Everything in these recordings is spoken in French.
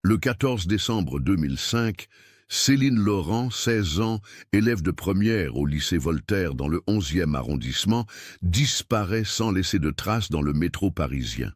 Le 14 décembre 2005, Céline Laurent, 16 ans, élève de première au lycée Voltaire dans le 11e arrondissement, disparaît sans laisser de traces dans le métro parisien.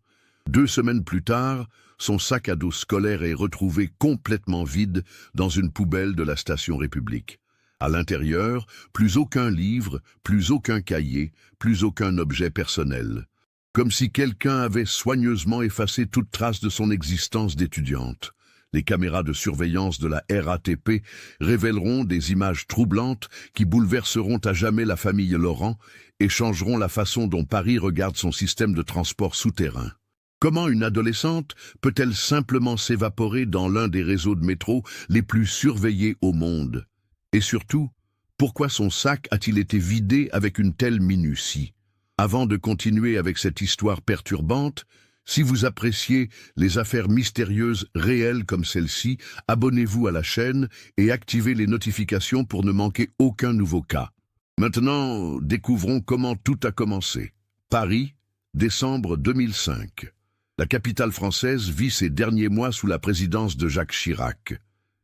2 semaines plus tard, son sac à dos scolaire est retrouvé complètement vide dans une poubelle de la station République. À l'intérieur, plus aucun livre, plus aucun cahier, plus aucun objet personnel. Comme si quelqu'un avait soigneusement effacé toute trace de son existence d'étudiante. Les caméras de surveillance de la RATP révéleront des images troublantes qui bouleverseront à jamais la famille Laurent et changeront la façon dont Paris regarde son système de transport souterrain. Comment une adolescente peut-elle simplement s'évaporer dans l'un des réseaux de métro les plus surveillés au monde? Et surtout, pourquoi son sac a-t-il été vidé avec une telle minutie? Avant de continuer avec cette histoire perturbante, si vous appréciez les affaires mystérieuses réelles comme celle-ci, abonnez-vous à la chaîne et activez les notifications pour ne manquer aucun nouveau cas. Maintenant, découvrons comment tout a commencé. Paris, décembre 2005. La capitale française vit ses derniers mois sous la présidence de Jacques Chirac.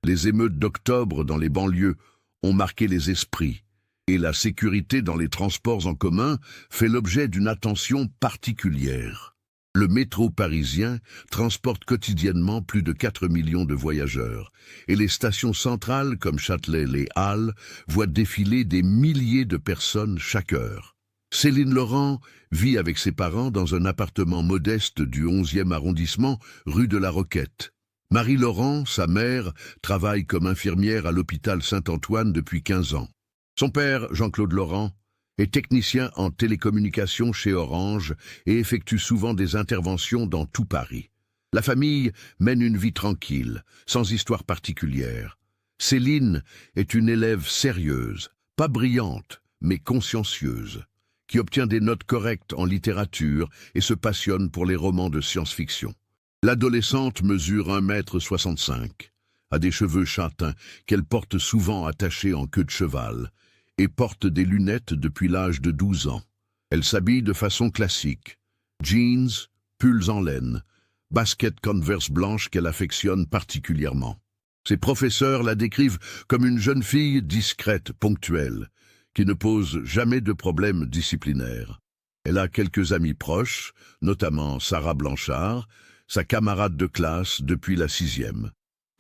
Les émeutes d'octobre dans les banlieues ont marqué les esprits, et la sécurité dans les transports en commun fait l'objet d'une attention particulière. Le métro parisien transporte quotidiennement plus de 4 millions de voyageurs, et les stations centrales comme Châtelet et Halles voient défiler des milliers de personnes chaque heure. Céline Laurent vit avec ses parents dans un appartement modeste du 11e arrondissement, rue de la Roquette. Marie Laurent, sa mère, travaille comme infirmière à l'hôpital Saint-Antoine depuis 15 ans. Son père, Jean-Claude Laurent, est technicien en télécommunications chez Orange et effectue souvent des interventions dans tout Paris. La famille mène une vie tranquille, sans histoire particulière. Céline est une élève sérieuse, pas brillante, mais consciencieuse, qui obtient des notes correctes en littérature et se passionne pour les romans de science-fiction. L'adolescente mesure 1,65 m, a des cheveux châtains qu'elle porte souvent attachés en queue de cheval, et porte des lunettes depuis l'âge de 12 ans. Elle s'habille de façon classique. Jeans, pulls en laine, baskets Converse blanches qu'elle affectionne particulièrement. Ses professeurs la décrivent comme une jeune fille discrète, ponctuelle, qui ne pose jamais de problèmes disciplinaires. Elle a quelques amis proches, notamment Sarah Blanchard, sa camarade de classe depuis la 6e.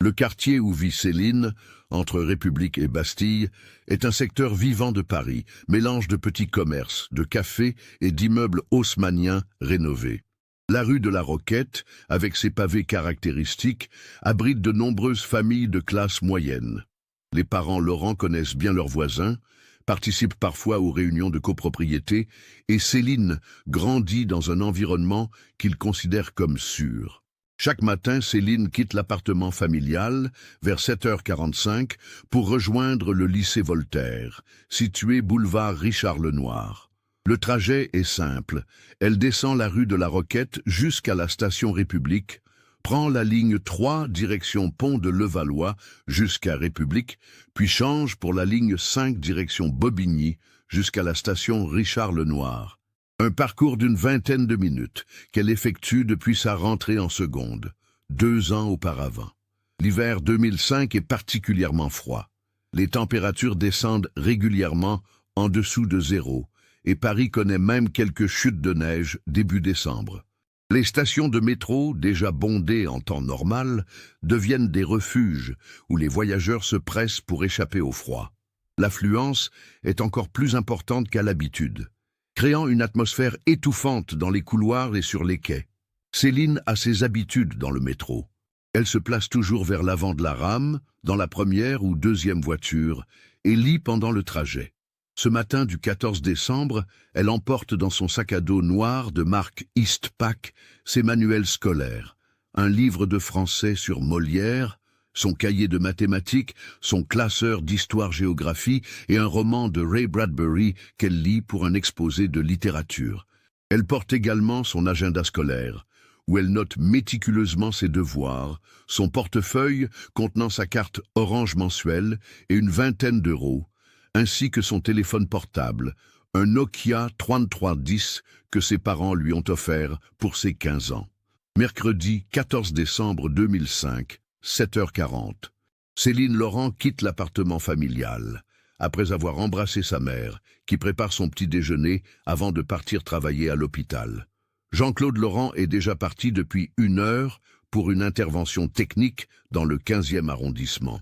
Le quartier où vit Céline, entre République et Bastille, est un secteur vivant de Paris, mélange de petits commerces, de cafés et d'immeubles haussmanniens rénovés. La rue de la Roquette, avec ses pavés caractéristiques, abrite de nombreuses familles de classe moyenne. Les parents Laurent connaissent bien leurs voisins, participent parfois aux réunions de copropriété, et Céline grandit dans un environnement qu'il considère comme sûr. Chaque matin, Céline quitte l'appartement familial vers 7h45 pour rejoindre le lycée Voltaire, situé boulevard Richard-Lenoir. Le trajet est simple. Elle descend la rue de la Roquette jusqu'à la station République, prend la ligne 3 direction pont de Levallois jusqu'à République, puis change pour la ligne 5 direction Bobigny jusqu'à la station Richard-Lenoir. Un parcours d'une vingtaine de minutes qu'elle effectue depuis sa rentrée en seconde, 2 ans auparavant. L'hiver 2005 est particulièrement froid. Les températures descendent régulièrement en dessous de 0, et Paris connaît même quelques chutes de neige début décembre. Les stations de métro, déjà bondées en temps normal, deviennent des refuges où les voyageurs se pressent pour échapper au froid. L'affluence est encore plus importante qu'à l'habitude, créant une atmosphère étouffante dans les couloirs et sur les quais. Céline a ses habitudes dans le métro. Elle se place toujours vers l'avant de la rame, dans la première ou deuxième voiture, et lit pendant le trajet. Ce matin du 14 décembre, elle emporte dans son sac à dos noir de marque Eastpak ses manuels scolaires, un livre de français sur Molière, son cahier de mathématiques, son classeur d'histoire-géographie et un roman de Ray Bradbury qu'elle lit pour un exposé de littérature. Elle porte également son agenda scolaire, où elle note méticuleusement ses devoirs, son portefeuille contenant sa carte Orange mensuelle et une vingtaine d'euros, ainsi que son téléphone portable, un Nokia 3310 que ses parents lui ont offert pour ses 15 ans. Mercredi 14 décembre 2005, 7h40. Céline Laurent quitte l'appartement familial, après avoir embrassé sa mère, qui prépare son petit déjeuner avant de partir travailler à l'hôpital. Jean-Claude Laurent est déjà parti depuis 1 heure pour une intervention technique dans le 15e arrondissement.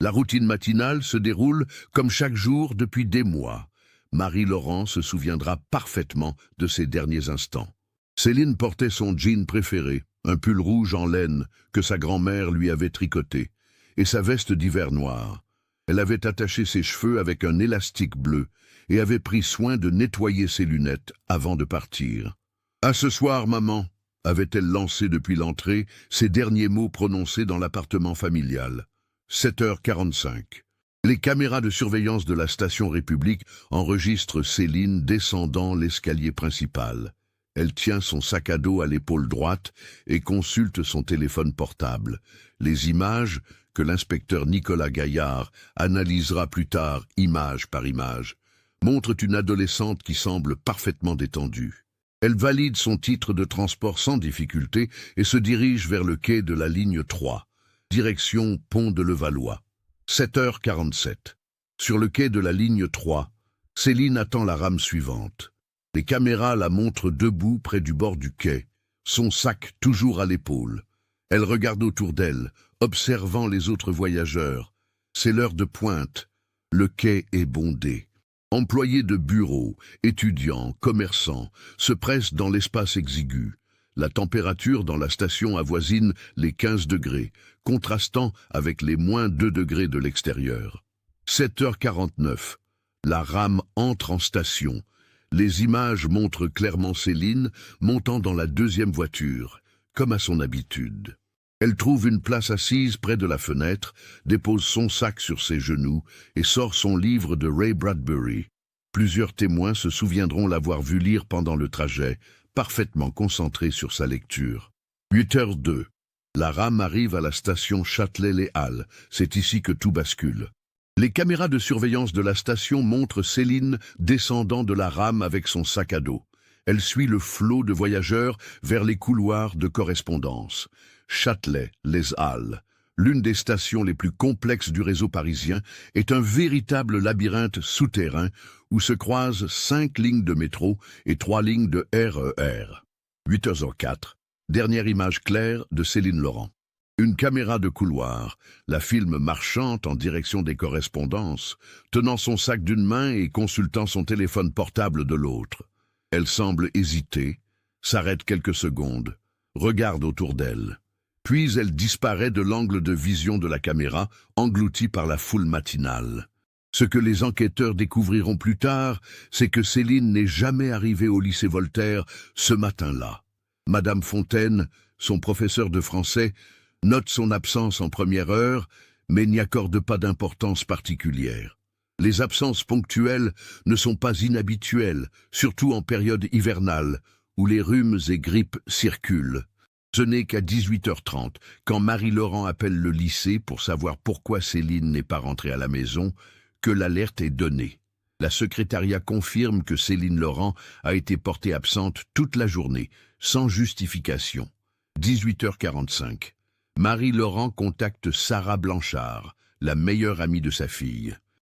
La routine matinale se déroule comme chaque jour depuis des mois. Marie Laurent se souviendra parfaitement de ces derniers instants. Céline portait son jean préféré, un pull rouge en laine que sa grand-mère lui avait tricoté, et sa veste d'hiver noire. Elle avait attaché ses cheveux avec un élastique bleu et avait pris soin de nettoyer ses lunettes avant de partir. « À ce soir, maman !» avait-elle lancé depuis l'entrée, ces derniers mots prononcés dans l'appartement familial. 7h45. Les caméras de surveillance de la station République enregistrent Céline descendant l'escalier principal. Elle tient son sac à dos à l'épaule droite et consulte son téléphone portable. Les images, que l'inspecteur Nicolas Gaillard analysera plus tard image par image, montrent une adolescente qui semble parfaitement détendue. Elle valide son titre de transport sans difficulté et se dirige vers le quai de la ligne 3, direction Pont de Levallois. 7h47. Sur le quai de la ligne 3, Céline attend la rame suivante. Les caméras la montrent debout près du bord du quai, son sac toujours à l'épaule. Elle regarde autour d'elle, observant les autres voyageurs. C'est l'heure de pointe. Le quai est bondé. Employés de bureaux, étudiants, commerçants se pressent dans l'espace exigu. La température dans la station avoisine les 15 degrés, contrastant avec les moins 2 degrés de l'extérieur. 7h49. La rame entre en station. Les images montrent clairement Céline montant dans la deuxième voiture, comme à son habitude. Elle trouve une place assise près de la fenêtre, dépose son sac sur ses genoux et sort son livre de Ray Bradbury. Plusieurs témoins se souviendront l'avoir vu lire pendant le trajet, parfaitement concentré sur sa lecture. 8h02. La rame arrive à la station Châtelet-Les Halles. C'est ici que tout bascule. Les caméras de surveillance de la station montrent Céline descendant de la rame avec son sac à dos. Elle suit le flot de voyageurs vers les couloirs de correspondance. Châtelet-Les Halles, l'une des stations les plus complexes du réseau parisien, est un véritable labyrinthe souterrain où se croisent 5 lignes de métro et 3 lignes de RER. 8h04. Dernière image claire de Céline Laurent. Une caméra de couloir, la filme marchant en direction des correspondances, tenant son sac d'une main et consultant son téléphone portable de l'autre. Elle semble hésiter, s'arrête quelques secondes, regarde autour d'elle. Puis elle disparaît de l'angle de vision de la caméra, engloutie par la foule matinale. Ce que les enquêteurs découvriront plus tard, c'est que Céline n'est jamais arrivée au lycée Voltaire ce matin-là. Madame Fontaine, son professeur de français, note son absence en première heure, mais n'y accorde pas d'importance particulière. Les absences ponctuelles ne sont pas inhabituelles, surtout en période hivernale, où les rhumes et grippes circulent. Ce n'est qu'à 18h30, quand Marie Laurent appelle le lycée pour savoir pourquoi Céline n'est pas rentrée à la maison, que l'alerte est donnée. La secrétariat confirme que Céline Laurent a été portée absente toute la journée, sans justification. 18h45. Marie Laurent contacte Sarah Blanchard, la meilleure amie de sa fille.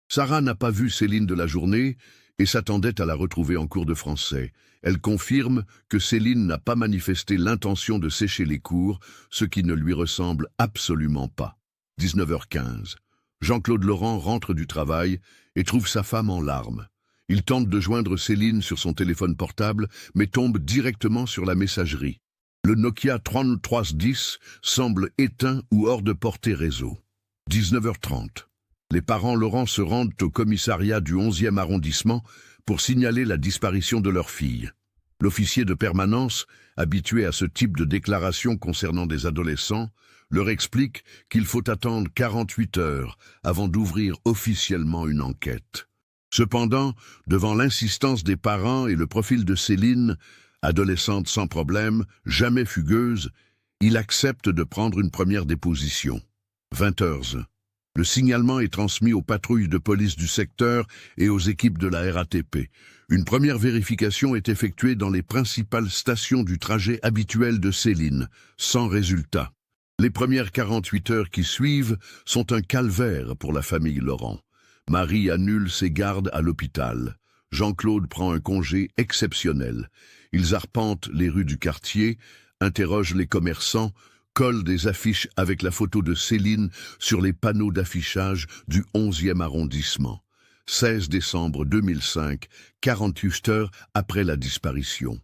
Sarah n'a pas vu Céline de la journée et s'attendait à la retrouver en cours de français. Elle confirme que Céline n'a pas manifesté l'intention de sécher les cours, ce qui ne lui ressemble absolument pas. 19h15. Jean-Claude Laurent rentre du travail et trouve sa femme en larmes. Il tente de joindre Céline sur son téléphone portable, mais tombe directement sur la messagerie. Le Nokia 3310 semble éteint ou hors de portée réseau. 19h30. Les parents Laurent se rendent au commissariat du 11e arrondissement pour signaler la disparition de leur fille. L'officier de permanence, habitué à ce type de déclaration concernant des adolescents, leur explique qu'il faut attendre 48 heures avant d'ouvrir officiellement une enquête. Cependant, devant l'insistance des parents et le profil de Céline, adolescente sans problème, jamais fugueuse, il accepte de prendre une première déposition. 20h. Le signalement est transmis aux patrouilles de police du secteur et aux équipes de la RATP. Une première vérification est effectuée dans les principales stations du trajet habituel de Céline, sans résultat. Les premières 48 heures qui suivent sont un calvaire pour la famille Laurent. Marie annule ses gardes à l'hôpital. Jean-Claude prend un congé exceptionnel. Ils arpentent les rues du quartier, interrogent les commerçants, collent des affiches avec la photo de Céline sur les panneaux d'affichage du 11e arrondissement. 16 décembre 2005, 48 heures après la disparition.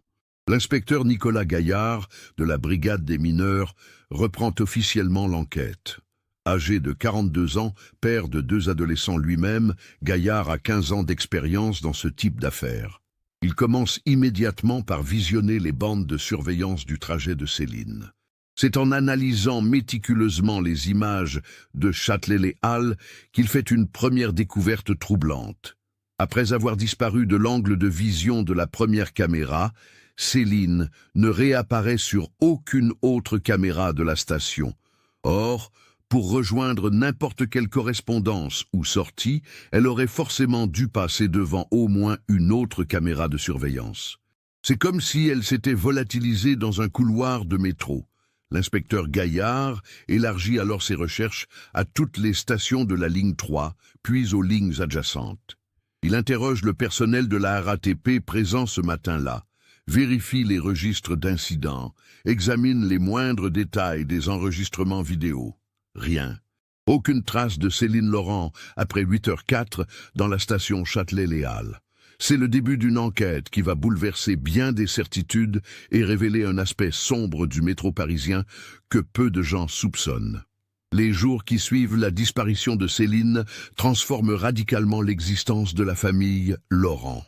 L'inspecteur Nicolas Gaillard, de la brigade des mineurs, reprend officiellement l'enquête. Âgé de 42 ans, père de 2 adolescents lui-même, Gaillard a 15 ans d'expérience dans ce type d'affaires. Il commence immédiatement par visionner les bandes de surveillance du trajet de Céline. C'est en analysant méticuleusement les images de Châtelet-les-Halles qu'il fait une première découverte troublante. Après avoir disparu de l'angle de vision de la première caméra, Céline ne réapparaît sur aucune autre caméra de la station. Or, pour rejoindre n'importe quelle correspondance ou sortie, elle aurait forcément dû passer devant au moins une autre caméra de surveillance. C'est comme si elle s'était volatilisée dans un couloir de métro. L'inspecteur Gaillard élargit alors ses recherches à toutes les stations de la ligne 3, puis aux lignes adjacentes. Il interroge le personnel de la RATP présent ce matin-là, vérifie les registres d'incidents, examine les moindres détails des enregistrements vidéo. Rien. Aucune trace de Céline Laurent après 8h04 dans la station Châtelet-les-Halles. C'est le début d'une enquête qui va bouleverser bien des certitudes et révéler un aspect sombre du métro parisien que peu de gens soupçonnent. Les jours qui suivent la disparition de Céline transforment radicalement l'existence de la famille Laurent.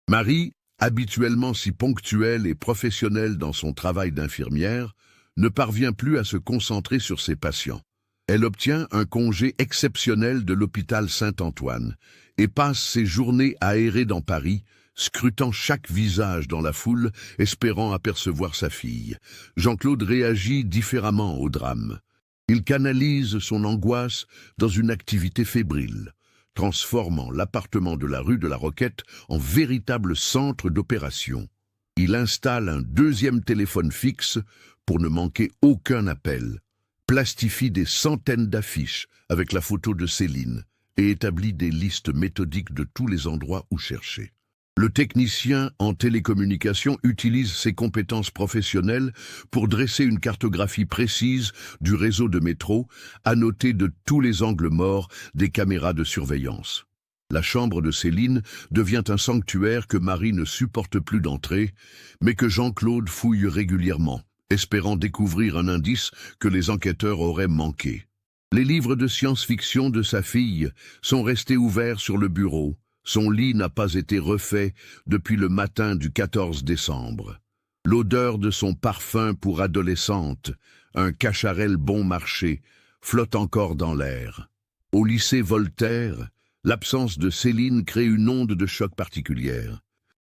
Marie, habituellement si ponctuelle et professionnelle dans son travail d'infirmière, ne parvient plus à se concentrer sur ses patients. Elle obtient un congé exceptionnel de l'hôpital Saint-Antoine et passe ses journées à errer dans Paris, scrutant chaque visage dans la foule, espérant apercevoir sa fille. Jean-Claude réagit différemment au drame. Il canalise son angoisse dans une activité fébrile, transformant l'appartement de la rue de la Roquette en véritable centre d'opération. Il installe un 2e téléphone fixe pour ne manquer aucun appel, plastifie des centaines d'affiches avec la photo de Céline et établit des listes méthodiques de tous les endroits où chercher. Le technicien en télécommunication utilise ses compétences professionnelles pour dresser une cartographie précise du réseau de métro, annotée de tous les angles morts des caméras de surveillance. La chambre de Céline devient un sanctuaire que Marie ne supporte plus d'entrer, mais que Jean-Claude fouille régulièrement, espérant découvrir un indice que les enquêteurs auraient manqué. Les livres de science-fiction de sa fille sont restés ouverts sur le bureau. Son lit n'a pas été refait depuis le matin du 14 décembre. L'odeur de son parfum pour adolescente, un cacharel bon marché, flotte encore dans l'air. Au lycée Voltaire, l'absence de Céline crée une onde de choc particulière.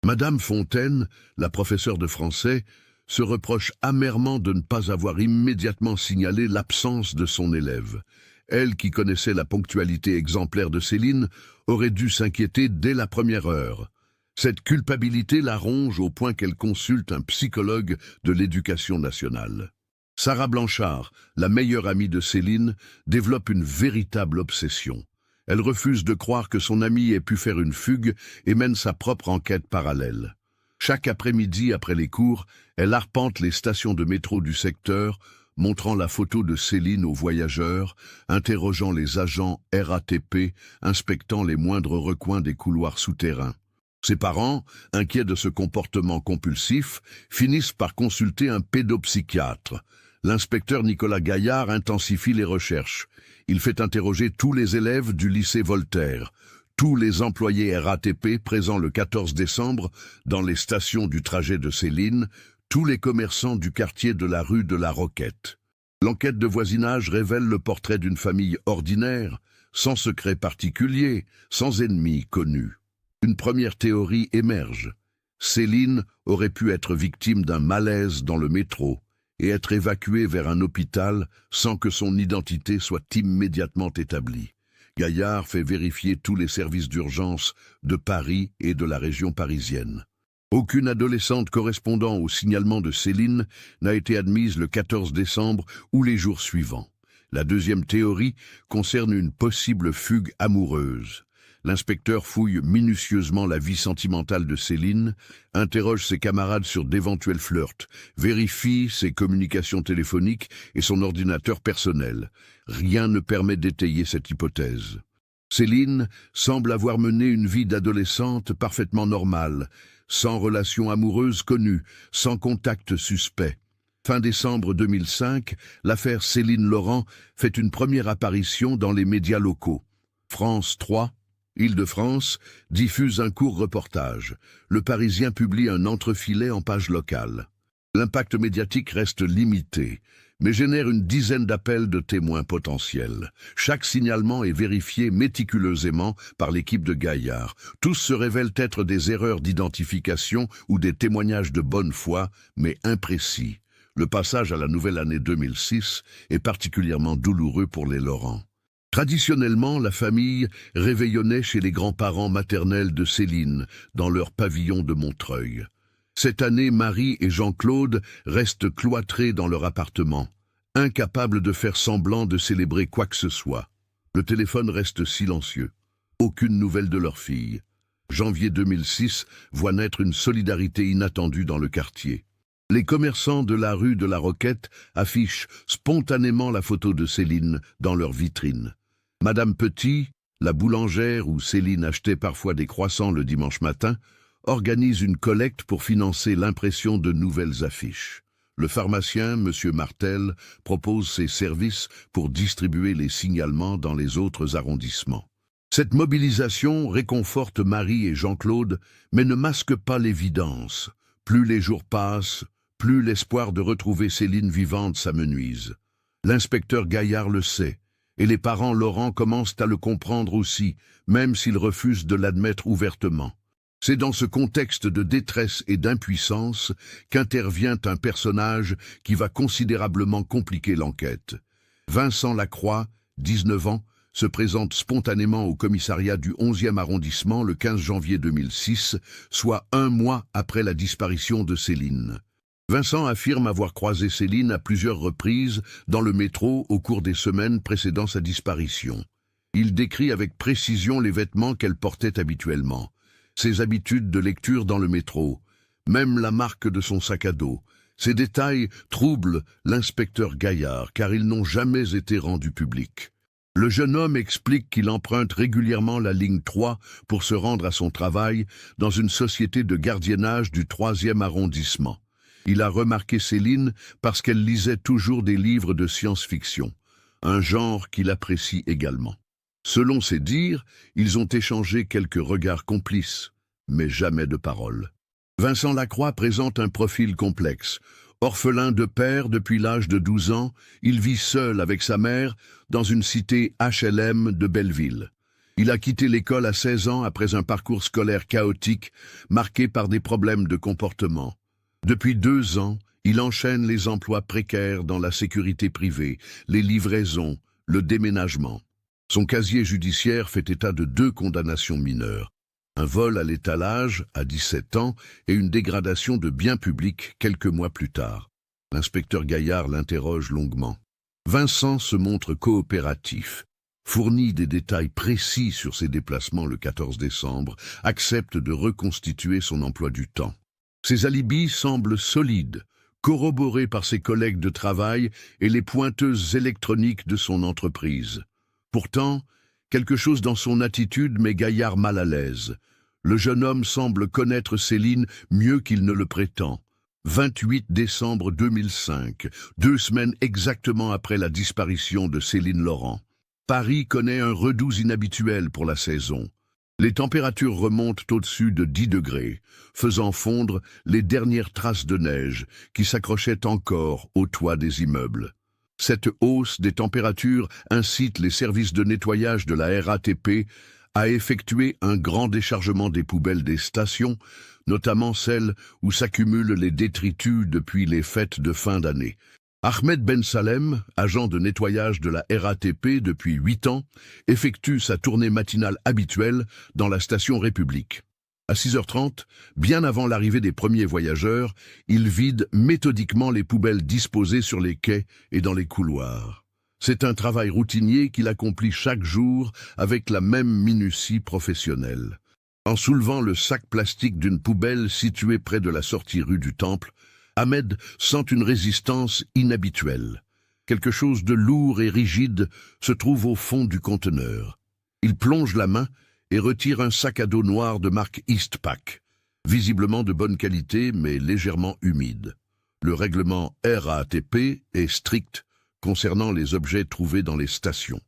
Madame Fontaine, la professeure de français, se reproche amèrement de ne pas avoir immédiatement signalé l'absence de son élève. Elle, qui connaissait la ponctualité exemplaire de Céline, aurait dû s'inquiéter dès la première heure. Cette culpabilité la ronge au point qu'elle consulte un psychologue de l'Éducation nationale. Sarah Blanchard, la meilleure amie de Céline, développe une véritable obsession. Elle refuse de croire que son amie ait pu faire une fugue et mène sa propre enquête parallèle. Chaque après-midi après les cours, elle arpente les stations de métro du secteur, montrant la photo de Céline aux voyageurs, interrogeant les agents RATP, inspectant les moindres recoins des couloirs souterrains. Ses parents, inquiets de ce comportement compulsif, finissent par consulter un pédopsychiatre. L'inspecteur Nicolas Gaillard intensifie les recherches. Il fait interroger tous les élèves du lycée Voltaire, tous les employés RATP présents le 14 décembre dans les stations du trajet de Céline, tous les commerçants du quartier de la rue de la Roquette. L'enquête de voisinage révèle le portrait d'une famille ordinaire, sans secret particulier, sans ennemis connus. Une première théorie émerge. Céline aurait pu être victime d'un malaise dans le métro et être évacuée vers un hôpital sans que son identité soit immédiatement établie. Gaillard fait vérifier tous les services d'urgence de Paris et de la région parisienne. Aucune adolescente correspondant au signalement de Céline n'a été admise le 14 décembre ou les jours suivants. La deuxième théorie concerne une possible fugue amoureuse. L'inspecteur fouille minutieusement la vie sentimentale de Céline, interroge ses camarades sur d'éventuels flirts, vérifie ses communications téléphoniques et son ordinateur personnel. Rien ne permet d'étayer cette hypothèse. Céline semble avoir mené une vie d'adolescente parfaitement normale, sans relation amoureuse connue, sans contact suspect. Fin décembre 2005, l'affaire Céline Laurent fait une première apparition dans les médias locaux. France 3, Île-de-France, diffuse un court reportage. Le Parisien publie un entrefilet en page locale. L'impact médiatique reste limité, mais génère une dizaine d'appels de témoins potentiels. Chaque signalement est vérifié méticuleusement par l'équipe de Gaillard. Tous se révèlent être des erreurs d'identification ou des témoignages de bonne foi, mais imprécis. Le passage à la nouvelle année 2006 est particulièrement douloureux pour les Laurent. Traditionnellement, la famille réveillonnait chez les grands-parents maternels de Céline, dans leur pavillon de Montreuil. Cette année, Marie et Jean-Claude restent cloîtrés dans leur appartement, incapables de faire semblant de célébrer quoi que ce soit. Le téléphone reste silencieux. Aucune nouvelle de leur fille. Janvier 2006 voit naître une solidarité inattendue dans le quartier. Les commerçants de la rue de la Roquette affichent spontanément la photo de Céline dans leur vitrine. Madame Petit, la boulangère où Céline achetait parfois des croissants le dimanche matin, organise une collecte pour financer l'impression de nouvelles affiches. Le pharmacien, M. Martel, propose ses services pour distribuer les signalements dans les autres arrondissements. Cette mobilisation réconforte Marie et Jean-Claude, mais ne masque pas l'évidence. Plus les jours passent, plus l'espoir de retrouver Céline vivante s'amenuise. L'inspecteur Gaillard le sait, et les parents Laurent commencent à le comprendre aussi, même s'ils refusent de l'admettre ouvertement. C'est dans ce contexte de détresse et d'impuissance qu'intervient un personnage qui va considérablement compliquer l'enquête. Vincent Lacroix, 19 ans, se présente spontanément au commissariat du 11e arrondissement le 15 janvier 2006, soit un mois après la disparition de Céline. Vincent affirme avoir croisé Céline à plusieurs reprises dans le métro au cours des semaines précédant sa disparition. Il décrit avec précision les vêtements qu'elle portait habituellement, ses habitudes de lecture dans le métro, même la marque de son sac à dos. Ces détails troublent l'inspecteur Gaillard car ils n'ont jamais été rendus publics. Le jeune homme explique qu'il emprunte régulièrement la ligne 3 pour se rendre à son travail dans une société de gardiennage du 3e arrondissement. Il a remarqué Céline parce qu'elle lisait toujours des livres de science-fiction, un genre qu'il apprécie également. Selon ses dires, ils ont échangé quelques regards complices, mais jamais de paroles. Vincent Lacroix présente un profil complexe. Orphelin de père depuis l'âge de 12 ans, il vit seul avec sa mère dans une cité HLM de Belleville. Il a quitté l'école à 16 ans après un parcours scolaire chaotique, marqué par des problèmes de comportement. Depuis 2 ans, il enchaîne les emplois précaires dans la sécurité privée, les livraisons, le déménagement. Son casier judiciaire fait état de 2 condamnations mineures. Un vol à l'étalage à 17 ans et une dégradation de biens publics quelques mois plus tard. L'inspecteur Gaillard l'interroge longuement. Vincent se montre coopératif, fournit des détails précis sur ses déplacements le 14 décembre, accepte de reconstituer son emploi du temps. Ses alibis semblent solides, corroborés par ses collègues de travail et les pointeuses électroniques de son entreprise. Pourtant, quelque chose dans son attitude met Gaillard mal à l'aise. Le jeune homme semble connaître Céline mieux qu'il ne le prétend. 28 décembre 2005, 2 semaines exactement après la disparition de Céline Laurent. Paris connaît un redoux inhabituel pour la saison. Les températures remontent au-dessus de 10 degrés, faisant fondre les dernières traces de neige qui s'accrochaient encore au toit des immeubles. Cette hausse des températures incite les services de nettoyage de la RATP à effectuer un grand déchargement des poubelles des stations, notamment celles où s'accumulent les détritus depuis les fêtes de fin d'année. Ahmed Ben Salem, agent de nettoyage de la RATP depuis 8 ans, effectue sa tournée matinale habituelle dans la station République. À 6h30, bien avant l'arrivée des premiers voyageurs, il vide méthodiquement les poubelles disposées sur les quais et dans les couloirs. C'est un travail routinier qu'il accomplit chaque jour avec la même minutie professionnelle. En soulevant le sac plastique d'une poubelle située près de la sortie rue du Temple, Ahmed sent une résistance inhabituelle. Quelque chose de lourd et rigide se trouve au fond du conteneur. Il plonge la main et retire un sac à dos noir de marque Eastpak, visiblement de bonne qualité mais légèrement humide. Le règlement RATP est strict concernant les objets trouvés dans les stations.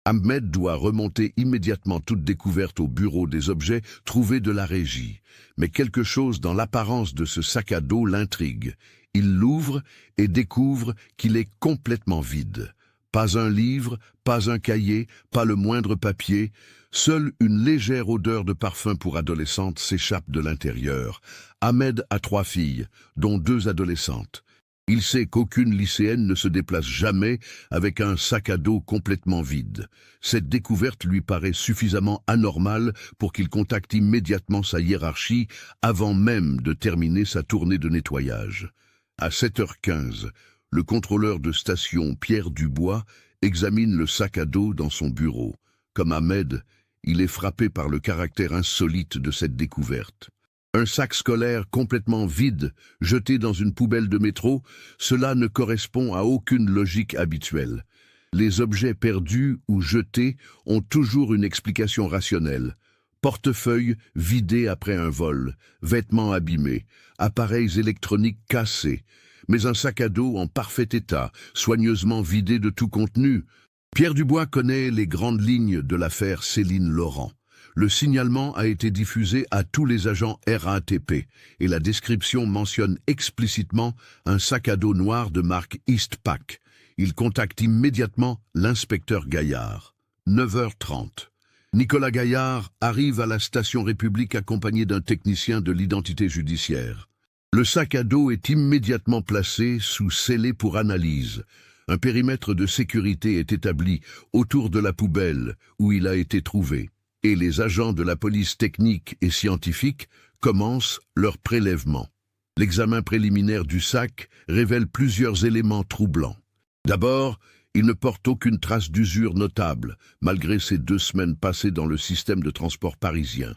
Ahmed doit remonter immédiatement toute découverte au bureau des objets trouvés de la régie. Mais quelque chose dans l'apparence de ce sac à dos l'intrigue. Il l'ouvre et découvre qu'il est complètement vide. Pas un livre, pas un cahier, pas le moindre papier. Seule une légère odeur de parfum pour adolescente s'échappe de l'intérieur. Ahmed a 3 filles, dont 2 adolescentes. Il sait qu'aucune lycéenne ne se déplace jamais avec un sac à dos complètement vide. Cette découverte lui paraît suffisamment anormale pour qu'il contacte immédiatement sa hiérarchie avant même de terminer sa tournée de nettoyage. À 7h15, le contrôleur de station Pierre Dubois examine le sac à dos dans son bureau. Comme Ahmed, il est frappé par le caractère insolite de cette découverte. Un sac scolaire complètement vide, jeté dans une poubelle de métro, cela ne correspond à aucune logique habituelle. Les objets perdus ou jetés ont toujours une explication rationnelle. Portefeuille vidé après un vol, vêtements abîmés, appareils électroniques cassés, mais un sac à dos en parfait état, soigneusement vidé de tout contenu. Pierre Dubois connaît les grandes lignes de l'affaire Céline Laurent. Le signalement a été diffusé à tous les agents RATP et la description mentionne explicitement un sac à dos noir de marque Eastpak. Il contacte immédiatement l'inspecteur Gaillard. 9h30. Nicolas Gaillard arrive à la station République accompagné d'un technicien de l'identité judiciaire. Le sac à dos est immédiatement placé sous scellé pour analyse. Un périmètre de sécurité est établi autour de la poubelle où il a été trouvé. Et les agents de la police technique et scientifique commencent leur prélèvement. L'examen préliminaire du sac révèle plusieurs éléments troublants. D'abord, il ne porte aucune trace d'usure notable, malgré ces 2 semaines passées dans le système de transport parisien.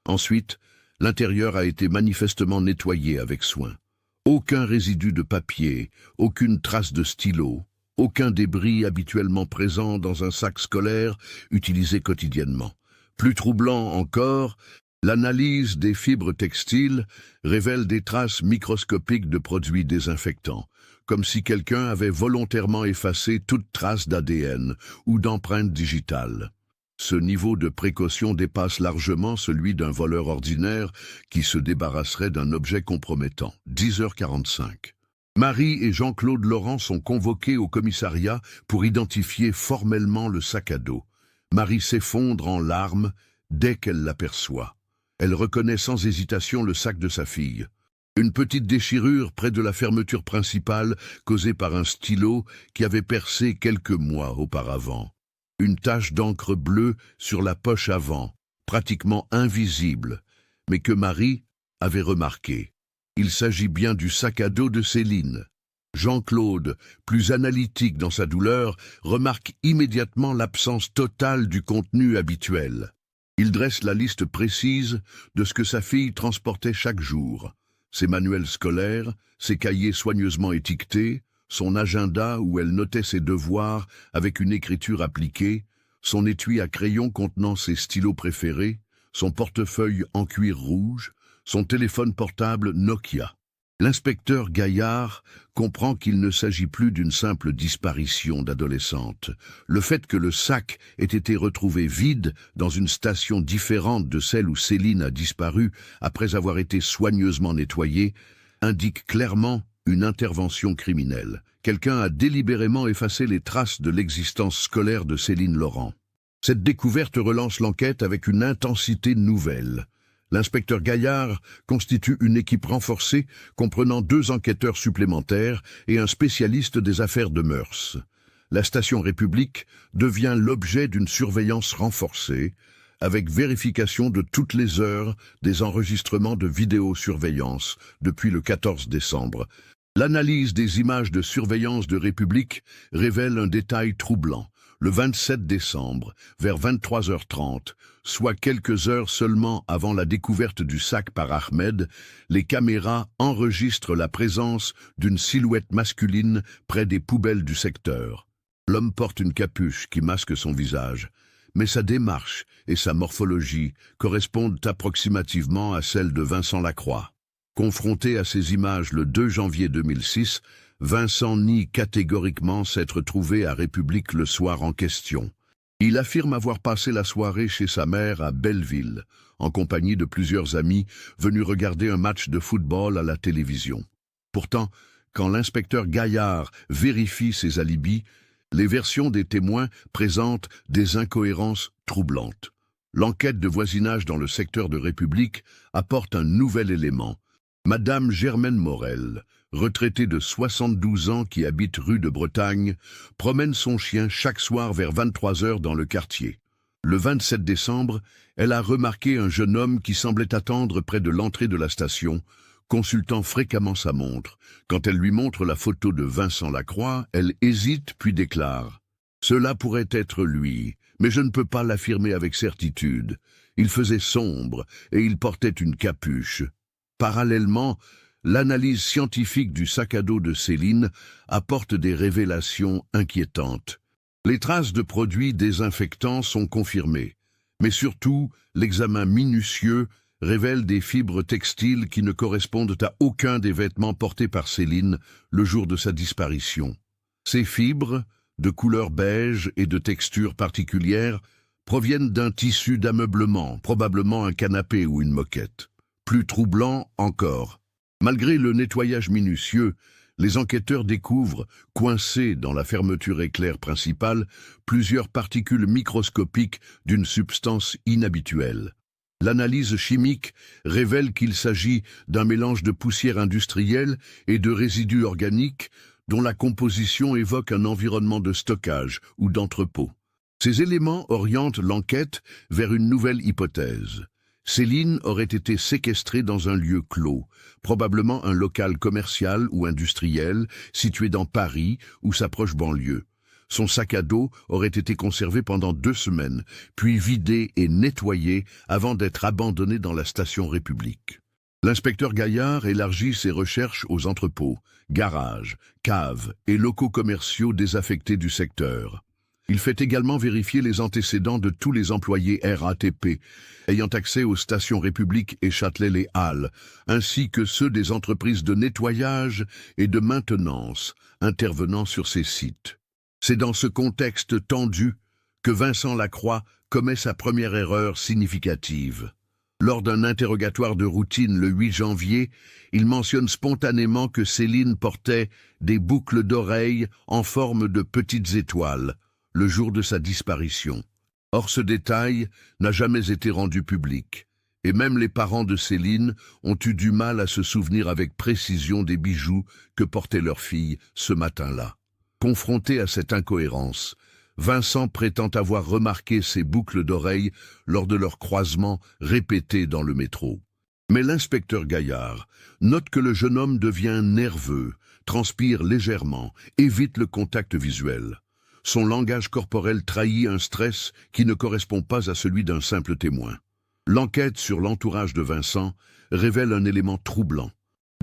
Ensuite, l'intérieur a été manifestement nettoyé avec soin. Aucun résidu de papier, aucune trace de stylo, aucun débris habituellement présent dans un sac scolaire utilisé quotidiennement. Plus troublant encore, l'analyse des fibres textiles révèle des traces microscopiques de produits désinfectants, comme si quelqu'un avait volontairement effacé toute trace d'ADN ou d'empreinte digitale. Ce niveau de précaution dépasse largement celui d'un voleur ordinaire qui se débarrasserait d'un objet compromettant. 10h45. Marie et Jean-Claude Laurent sont convoqués au commissariat pour identifier formellement le sac à dos. Marie s'effondre en larmes dès qu'elle l'aperçoit. Elle reconnaît sans hésitation le sac de sa fille. Une petite déchirure près de la fermeture principale causée par un stylo qui avait percé quelques mois auparavant. Une tache d'encre bleue sur la poche avant, pratiquement invisible, mais que Marie avait remarqué. Il s'agit bien du sac à dos de Céline. Jean-Claude, plus analytique dans sa douleur, remarque immédiatement l'absence totale du contenu habituel. Il dresse la liste précise de ce que sa fille transportait chaque jour. Ses manuels scolaires, ses cahiers soigneusement étiquetés, son agenda où elle notait ses devoirs avec une écriture appliquée, son étui à crayon contenant ses stylos préférés, son portefeuille en cuir rouge, son téléphone portable Nokia. L'inspecteur Gaillard comprend qu'il ne s'agit plus d'une simple disparition d'adolescente. Le fait que le sac ait été retrouvé vide dans une station différente de celle où Céline a disparu après avoir été soigneusement nettoyée indique clairement une intervention criminelle. Quelqu'un a délibérément effacé les traces de l'existence scolaire de Céline Laurent. Cette découverte relance l'enquête avec une intensité nouvelle. L'inspecteur Gaillard constitue une équipe renforcée comprenant 2 enquêteurs supplémentaires et un spécialiste des affaires de mœurs. La station République devient l'objet d'une surveillance renforcée. avec vérification de toutes les heures des enregistrements de vidéosurveillance depuis le 14 décembre. L'analyse des images de surveillance de République révèle un détail troublant. Le 27 décembre, vers 23h30, soit quelques heures seulement avant la découverte du sac par Ahmed, les caméras enregistrent la présence d'une silhouette masculine près des poubelles du secteur. L'homme porte une capuche qui masque son visage, mais sa démarche et sa morphologie correspondent approximativement à celles de Vincent Lacroix. Confronté à ces images le 2 janvier 2006, Vincent nie catégoriquement s'être trouvé à République le soir en question. Il affirme avoir passé la soirée chez sa mère à Belleville, en compagnie de plusieurs amis venus regarder un match de football à la télévision. Pourtant, quand l'inspecteur Gaillard vérifie ses alibis, les versions des témoins présentent des incohérences troublantes. L'enquête de voisinage dans le secteur de République apporte un nouvel élément. Madame Germaine Morel, retraitée de 72 ans qui habite rue de Bretagne, promène son chien chaque soir vers 23h dans le quartier. Le 27 décembre, elle a remarqué un jeune homme qui semblait attendre près de l'entrée de la station, consultant fréquemment sa montre. Quand elle lui montre la photo de Vincent Lacroix, elle hésite puis déclare « Cela pourrait être lui, mais je ne peux pas l'affirmer avec certitude. Il faisait sombre et il portait une capuche. » Parallèlement, l'analyse scientifique du sac à dos de Céline apporte des révélations inquiétantes. Les traces de produits désinfectants sont confirmées, mais surtout, l'examen minutieux révèle des fibres textiles qui ne correspondent à aucun des vêtements portés par Céline le jour de sa disparition. Ces fibres, de couleur beige et de texture particulière, proviennent d'un tissu d'ameublement, probablement un canapé ou une moquette. Plus troublant encore, malgré le nettoyage minutieux, les enquêteurs découvrent, coincés dans la fermeture éclair principale, plusieurs particules microscopiques d'une substance inhabituelle. L'analyse chimique révèle qu'il s'agit d'un mélange de poussière industrielle et de résidus organiques dont la composition évoque un environnement de stockage ou d'entrepôt. Ces éléments orientent l'enquête vers une nouvelle hypothèse. Céline aurait été séquestrée dans un lieu clos, probablement un local commercial ou industriel situé dans Paris ou sa proche banlieue. Son sac à dos aurait été conservé pendant 2 semaines, puis vidé et nettoyé avant d'être abandonné dans la station République. L'inspecteur Gaillard élargit ses recherches aux entrepôts, garages, caves et locaux commerciaux désaffectés du secteur. Il fait également vérifier les antécédents de tous les employés RATP ayant accès aux stations République et Châtelet-Les Halles, ainsi que ceux des entreprises de nettoyage et de maintenance intervenant sur ces sites. C'est dans ce contexte tendu que Vincent Lacroix commet sa première erreur significative. Lors d'un interrogatoire de routine le 8 janvier, il mentionne spontanément que Céline portait des boucles d'oreilles en forme de petites étoiles le jour de sa disparition. Or, ce détail n'a jamais été rendu public, et même les parents de Céline ont eu du mal à se souvenir avec précision des bijoux que portait leur fille ce matin-là. Confronté à cette incohérence, Vincent prétend avoir remarqué ces boucles d'oreilles lors de leur croisement répété dans le métro. Mais l'inspecteur Gaillard note que le jeune homme devient nerveux, transpire légèrement, évite le contact visuel. Son langage corporel trahit un stress qui ne correspond pas à celui d'un simple témoin. L'enquête sur l'entourage de Vincent révèle un élément troublant.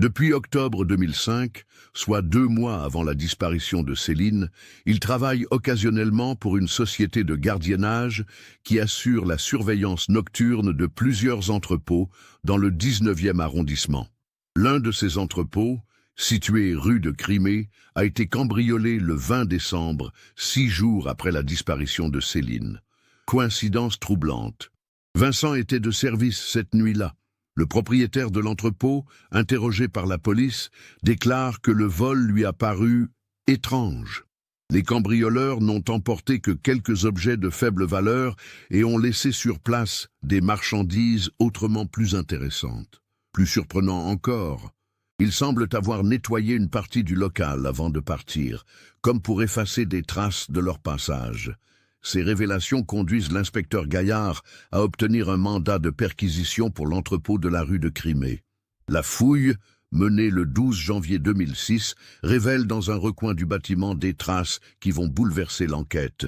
Depuis octobre 2005, soit 2 mois avant la disparition de Céline, il travaille occasionnellement pour une société de gardiennage qui assure la surveillance nocturne de plusieurs entrepôts dans le 19e arrondissement. L'un de ces entrepôts, situé rue de Crimée, a été cambriolé le 20 décembre, 6 jours après la disparition de Céline. Coïncidence troublante. Vincent était de service cette nuit-là. Le propriétaire de l'entrepôt, interrogé par la police, déclare que le vol lui a paru étrange. Les cambrioleurs n'ont emporté que quelques objets de faible valeur et ont laissé sur place des marchandises autrement plus intéressantes. Plus surprenant encore, ils semblent avoir nettoyé une partie du local avant de partir, comme pour effacer des traces de leur passage. Ces révélations conduisent l'inspecteur Gaillard à obtenir un mandat de perquisition pour l'entrepôt de la rue de Crimée. La fouille, menée le 12 janvier 2006, révèle dans un recoin du bâtiment des traces qui vont bouleverser l'enquête.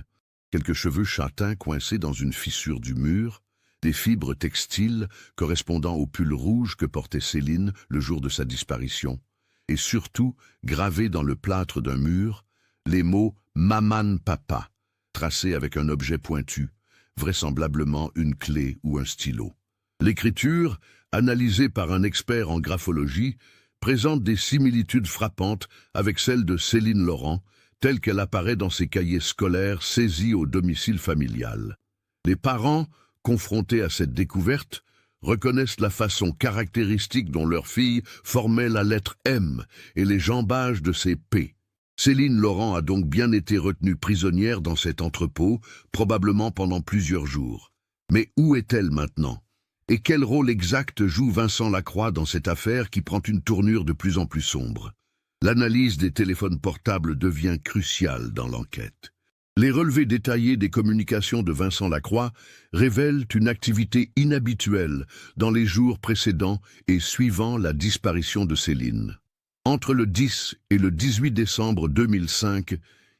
Quelques cheveux châtains coincés dans une fissure du mur, des fibres textiles correspondant au pull rouge que portait Céline le jour de sa disparition, et surtout, gravés dans le plâtre d'un mur, les mots « Maman Papa » tracés avec un objet pointu, vraisemblablement une clé ou un stylo. L'écriture, analysée par un expert en graphologie, présente des similitudes frappantes avec celle de Céline Laurent, telle qu'elle apparaît dans ses cahiers scolaires saisis au domicile familial. Les parents, confrontés à cette découverte, reconnaissent la façon caractéristique dont leur fille formait la lettre M et les jambages de ses P. Céline Laurent a donc bien été retenue prisonnière dans cet entrepôt, probablement pendant plusieurs jours. Mais où est-elle maintenant? Et quel rôle exact joue Vincent Lacroix dans cette affaire qui prend une tournure de plus en plus sombre? L'analyse des téléphones portables devient cruciale dans l'enquête. Les relevés détaillés des communications de Vincent Lacroix révèlent une activité inhabituelle dans les jours précédents et suivant la disparition de Céline. Entre le 10 et le 18 décembre 2005,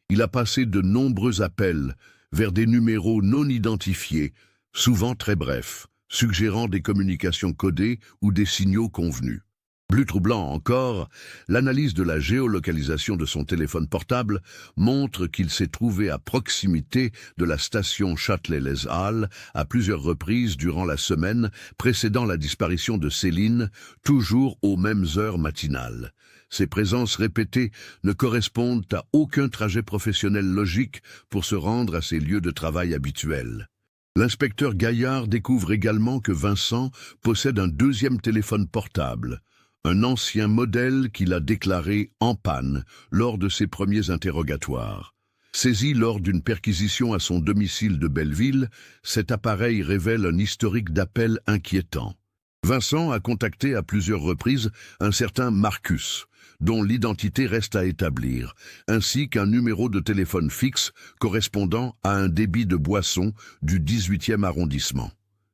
il a passé de nombreux appels vers des numéros non identifiés, souvent très brefs, suggérant des communications codées ou des signaux convenus. Plus troublant encore, l'analyse de la géolocalisation de son téléphone portable montre qu'il s'est trouvé à proximité de la station Châtelet-Les Halles à plusieurs reprises durant la semaine précédant la disparition de Céline, toujours aux mêmes heures matinales. Ces présences répétées ne correspondent à aucun trajet professionnel logique pour se rendre à ses lieux de travail habituels. L'inspecteur Gaillard découvre également que Vincent possède un deuxième téléphone portable, un ancien modèle qu'il a déclaré en panne lors de ses premiers interrogatoires. Saisi lors d'une perquisition à son domicile de Belleville, cet appareil révèle un historique d'appels inquiétant. Vincent a contacté à plusieurs reprises un certain Marcus, dont l'identité reste à établir, ainsi qu'un numéro de téléphone fixe correspondant à un débit de boisson du 18e arrondissement.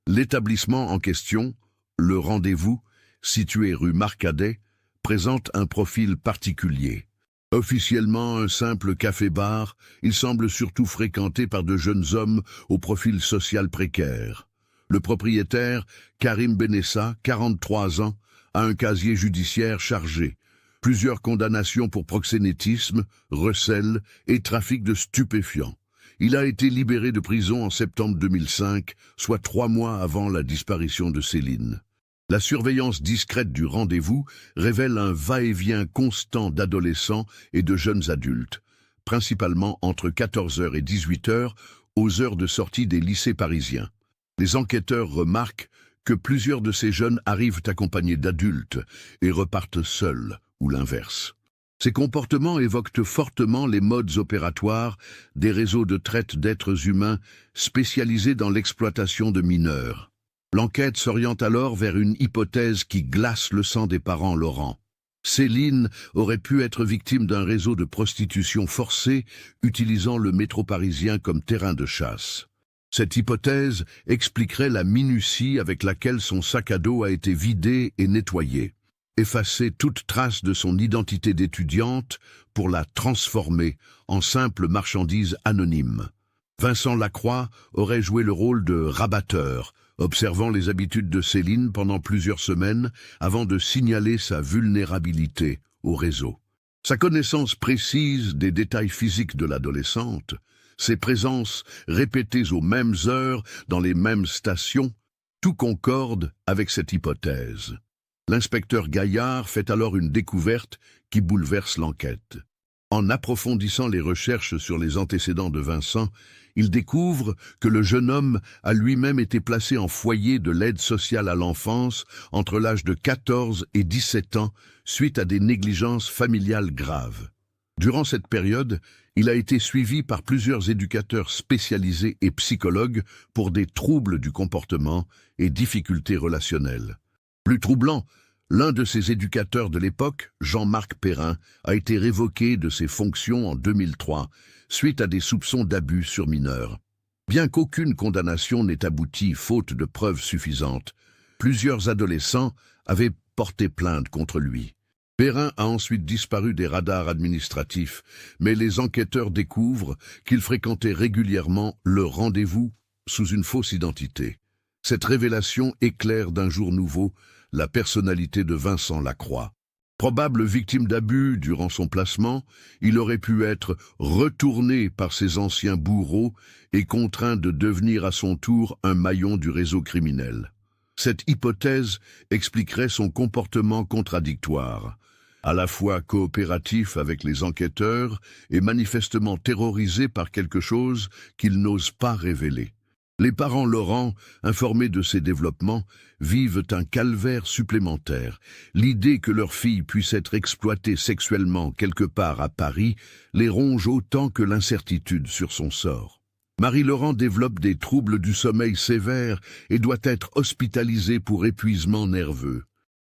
L'établissement en question, le Rendez-vous, situé rue Marcadet, présente un profil particulier. Officiellement un simple café-bar, il semble surtout fréquenté par de jeunes hommes au profil social précaire. Le propriétaire, Karim Benessa, 43 ans, a un casier judiciaire chargé. Plusieurs condamnations pour proxénétisme, recel et trafic de stupéfiants. Il a été libéré de prison en septembre 2005, soit 3 mois avant la disparition de Céline. La surveillance discrète du Rendez-vous révèle un va-et-vient constant d'adolescents et de jeunes adultes, principalement entre 14h et 18h, aux heures de sortie des lycées parisiens. Les enquêteurs remarquent que plusieurs de ces jeunes arrivent accompagnés d'adultes et repartent seuls, ou l'inverse. Ces comportements évoquent fortement les modes opératoires des réseaux de traite d'êtres humains spécialisés dans l'exploitation de mineurs. L'enquête s'oriente alors vers une hypothèse qui glace le sang des parents Laurent. Céline aurait pu être victime d'un réseau de prostitution forcée utilisant le métro parisien comme terrain de chasse. Cette hypothèse expliquerait la minutie avec laquelle son sac à dos a été vidé et nettoyé, effacer toute trace de son identité d'étudiante pour la transformer en simple marchandise anonyme. Vincent Lacroix aurait joué le rôle de rabatteur, observant les habitudes de Céline pendant plusieurs semaines avant de signaler sa vulnérabilité au réseau. Sa connaissance précise des détails physiques de l'adolescente, ses présences répétées aux mêmes heures dans les mêmes stations, tout concorde avec cette hypothèse. L'inspecteur Gaillard fait alors une découverte qui bouleverse l'enquête. En approfondissant les recherches sur les antécédents de Vincent, il découvre que le jeune homme a lui-même été placé en foyer de l'aide sociale à l'enfance entre l'âge de 14 et 17 ans suite à des négligences familiales graves. Durant cette période, il a été suivi par plusieurs éducateurs spécialisés et psychologues pour des troubles du comportement et difficultés relationnelles. Plus troublant, l'un de ses éducateurs de l'époque, Jean-Marc Perrin, a été révoqué de ses fonctions en 2003, suite à des soupçons d'abus sur mineurs. Bien qu'aucune condamnation n'ait abouti faute de preuves suffisantes, plusieurs adolescents avaient porté plainte contre lui. Perrin a ensuite disparu des radars administratifs, mais les enquêteurs découvrent qu'il fréquentait régulièrement le rendez-vous sous une fausse identité. Cette révélation éclaire d'un jour nouveau la personnalité de Vincent Lacroix. Probable victime d'abus durant son placement, il aurait pu être retourné par ses anciens bourreaux et contraint de devenir à son tour un maillon du réseau criminel. Cette hypothèse expliquerait son comportement contradictoire, à la fois coopératif avec les enquêteurs et manifestement terrorisé par quelque chose qu'il n'ose pas révéler. Les parents Laurent, informés de ces développements, vivent un calvaire supplémentaire. L'idée que leur fille puisse être exploitée sexuellement quelque part à Paris les ronge autant que l'incertitude sur son sort. Marie Laurent développe des troubles du sommeil sévères et doit être hospitalisée pour épuisement nerveux.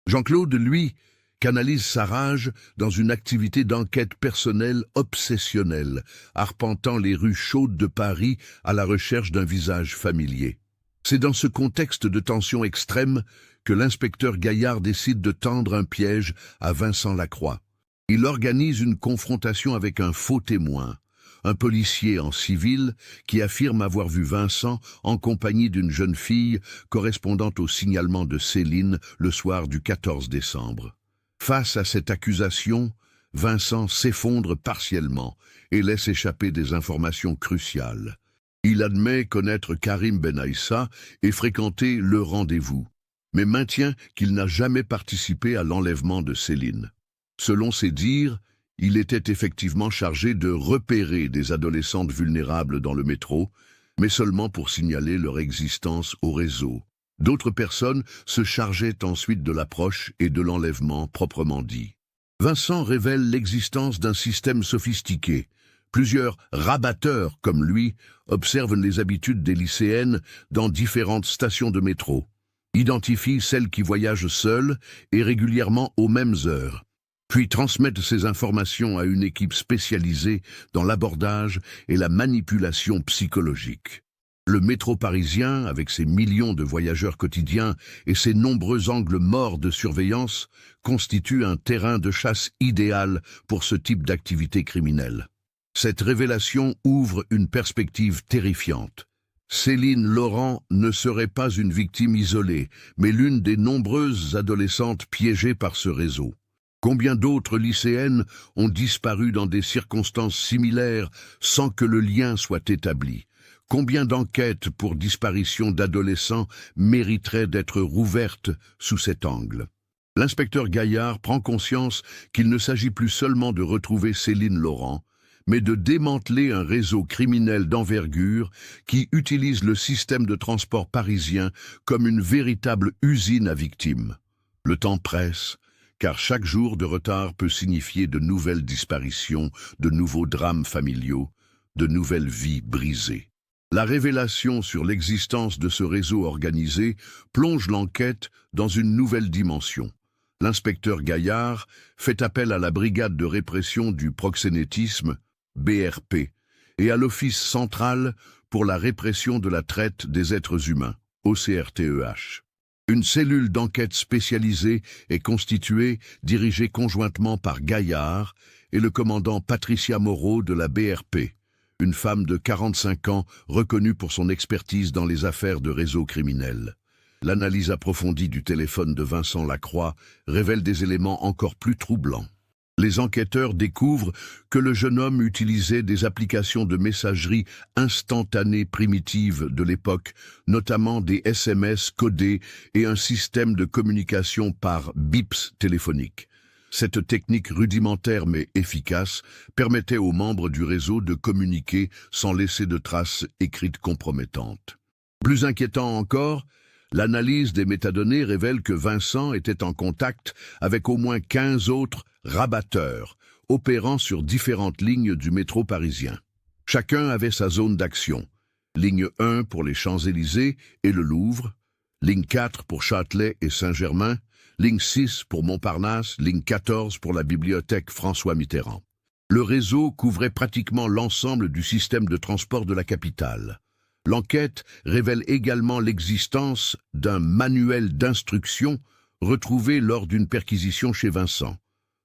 Jean-Claude, lui, canalise sa rage dans une activité d'enquête personnelle obsessionnelle, arpentant les rues chaudes de Paris à la recherche d'un visage familier. C'est dans ce contexte de tension extrême que l'inspecteur Gaillard décide de tendre un piège à Vincent Lacroix. Il organise une confrontation avec un faux témoin, un policier en civil qui affirme avoir vu Vincent en compagnie d'une jeune fille correspondant au signalement de Céline le soir du 14 décembre. Face à cette accusation, Vincent s'effondre partiellement et laisse échapper des informations cruciales. Il admet connaître Karim Benaïssa et fréquenter le rendez-vous, mais maintient qu'il n'a jamais participé à l'enlèvement de Céline. Selon ses dires, il était effectivement chargé de repérer des adolescentes vulnérables dans le métro, mais seulement pour signaler leur existence au réseau. D'autres personnes se chargeaient ensuite de l'approche et de l'enlèvement proprement dit. Vincent révèle l'existence d'un système sophistiqué. Plusieurs rabatteurs, comme lui, observent les habitudes des lycéennes dans différentes stations de métro, identifient celles qui voyagent seules et régulièrement aux mêmes heures, puis transmettent ces informations à une équipe spécialisée dans l'abordage et la manipulation psychologique. Le métro parisien, avec ses millions de voyageurs quotidiens et ses nombreux angles morts de surveillance, constitue un terrain de chasse idéal pour ce type d'activité criminelle. Cette révélation ouvre une perspective terrifiante. Céline Laurent ne serait pas une victime isolée, mais l'une des nombreuses adolescentes piégées par ce réseau. Combien d'autres lycéennes ont disparu dans des circonstances similaires sans que le lien soit établi? Combien d'enquêtes pour disparition d'adolescents mériteraient d'être rouvertes sous cet angle? L'inspecteur Gaillard prend conscience qu'il ne s'agit plus seulement de retrouver Céline Laurent, mais de démanteler un réseau criminel d'envergure qui utilise le système de transport parisien comme une véritable usine à victimes. Le temps presse, car chaque jour de retard peut signifier de nouvelles disparitions, de nouveaux drames familiaux, de nouvelles vies brisées. La révélation sur l'existence de ce réseau organisé plonge l'enquête dans une nouvelle dimension. L'inspecteur Gaillard fait appel à la brigade de répression du proxénétisme, BRP, et à l'Office central pour la répression de la traite des êtres humains, OCRTEH. Une cellule d'enquête spécialisée est constituée, dirigée conjointement par Gaillard et le commandant Patricia Moreau de la BRP, une femme de 45 ans reconnue pour son expertise dans les affaires de réseaux criminels. L'analyse approfondie du téléphone de Vincent Lacroix révèle des éléments encore plus troublants. Les enquêteurs découvrent que le jeune homme utilisait des applications de messagerie instantanée primitives de l'époque, notamment des SMS codés et un système de communication par bips téléphonique. Cette technique rudimentaire mais efficace permettait aux membres du réseau de communiquer sans laisser de traces écrites compromettantes. Plus inquiétant encore, l'analyse des métadonnées révèle que Vincent était en contact avec au moins 15 autres rabatteurs, opérant sur différentes lignes du métro parisien. Chacun avait sa zone d'action. Ligne 1 pour les Champs-Élysées et le Louvre, ligne 4 pour Châtelet et Saint-Germain, ligne 6 pour Montparnasse, ligne 14 pour la bibliothèque François Mitterrand. Le réseau couvrait pratiquement l'ensemble du système de transport de la capitale. L'enquête révèle également l'existence d'un manuel d'instruction retrouvé lors d'une perquisition chez Vincent.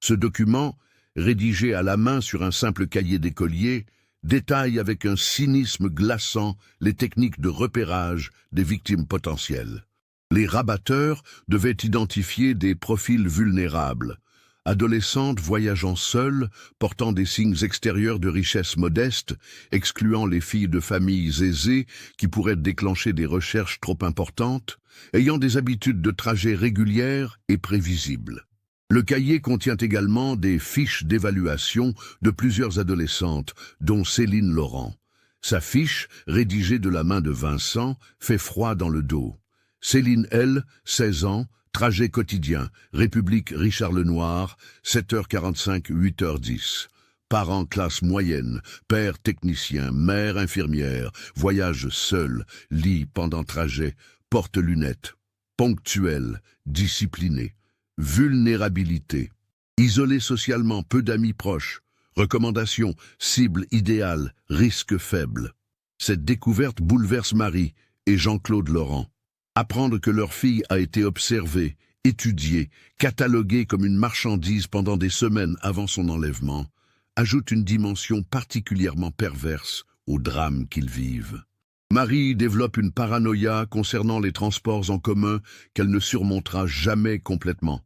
Ce document, rédigé à la main sur un simple cahier d'écolier, détaille avec un cynisme glaçant les techniques de repérage des victimes potentielles. Les rabatteurs devaient identifier des profils vulnérables, adolescentes voyageant seules, portant des signes extérieurs de richesse modeste, excluant les filles de familles aisées qui pourraient déclencher des recherches trop importantes, ayant des habitudes de trajet régulières et prévisibles. Le cahier contient également des fiches d'évaluation de plusieurs adolescentes, dont Céline Laurent. Sa fiche, rédigée de la main de Vincent, fait froid dans le dos. Céline, elle, 16 ans, trajet quotidien, République Richard-Lenoir, 7h45, 8h10. Parents classe moyenne, père technicien, mère infirmière, voyage seul, lit pendant trajet, porte-lunettes. Ponctuel, discipliné. Vulnérabilité. Isolé socialement, peu d'amis proches. Recommandations, cible idéale, risque faible. Cette découverte bouleverse Marie et Jean-Claude Laurent. Apprendre que leur fille a été observée, étudiée, cataloguée comme une marchandise pendant des semaines avant son enlèvement, ajoute une dimension particulièrement perverse au drame qu'ils vivent. Marie développe une paranoïa concernant les transports en commun qu'elle ne surmontera jamais complètement.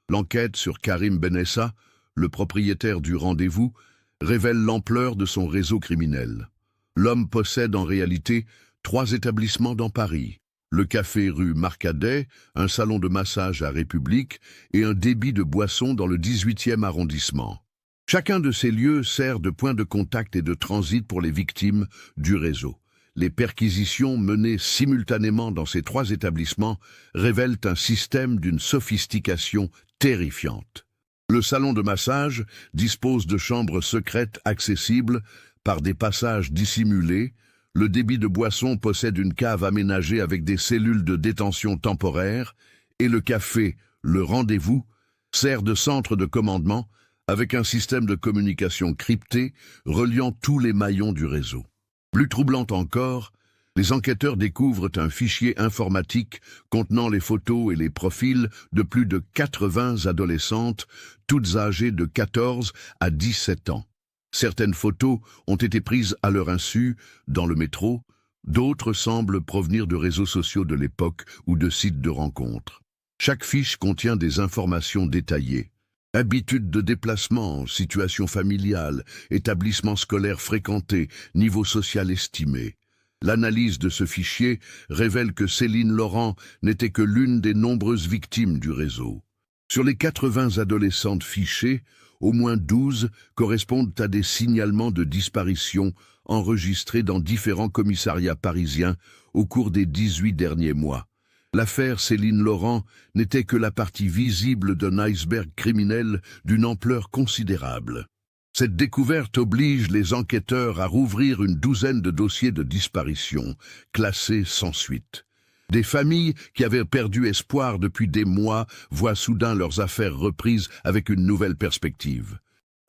L'enquête sur Karim Benessa, le propriétaire du rendez-vous, révèle l'ampleur de son réseau criminel. L'homme possède en réalité 3 établissements dans Paris. Le café rue Marcadet, un salon de massage à République et un débit de boissons dans le 18e arrondissement. Chacun de ces lieux sert de point de contact et de transit pour les victimes du réseau. Les perquisitions menées simultanément dans ces 3 établissements révèlent un système d'une sophistication terrifiante. Le salon de massage dispose de chambres secrètes accessibles par des passages dissimulés. Le débit de boissons possède une cave aménagée avec des cellules de détention temporaire et le café, le rendez-vous, sert de centre de commandement avec un système de communication crypté reliant tous les maillons du réseau. Plus troublant encore, les enquêteurs découvrent un fichier informatique contenant les photos et les profils de plus de 80 adolescentes, toutes âgées de 14 à 17 ans. Certaines photos ont été prises à leur insu dans le métro, d'autres semblent provenir de réseaux sociaux de l'époque ou de sites de rencontres. Chaque fiche contient des informations détaillées. Habitudes de déplacement, situation familiale, établissement scolaire fréquenté, niveau social estimé. L'analyse de ce fichier révèle que Céline Laurent n'était que l'une des nombreuses victimes du réseau. Sur les 80 adolescentes fichées, au moins 12 correspondent à des signalements de disparition enregistrés dans différents commissariats parisiens au cours des 18 derniers mois. L'affaire Céline Laurent n'était que la partie visible d'un iceberg criminel d'une ampleur considérable. Cette découverte oblige les enquêteurs à rouvrir une douzaine de dossiers de disparition, classés sans suite. Des familles qui avaient perdu espoir depuis des mois voient soudain leurs affaires reprises avec une nouvelle perspective.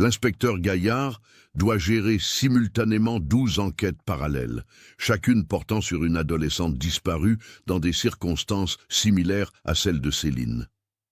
L'inspecteur Gaillard doit gérer simultanément 12 enquêtes parallèles, chacune portant sur une adolescente disparue dans des circonstances similaires à celles de Céline.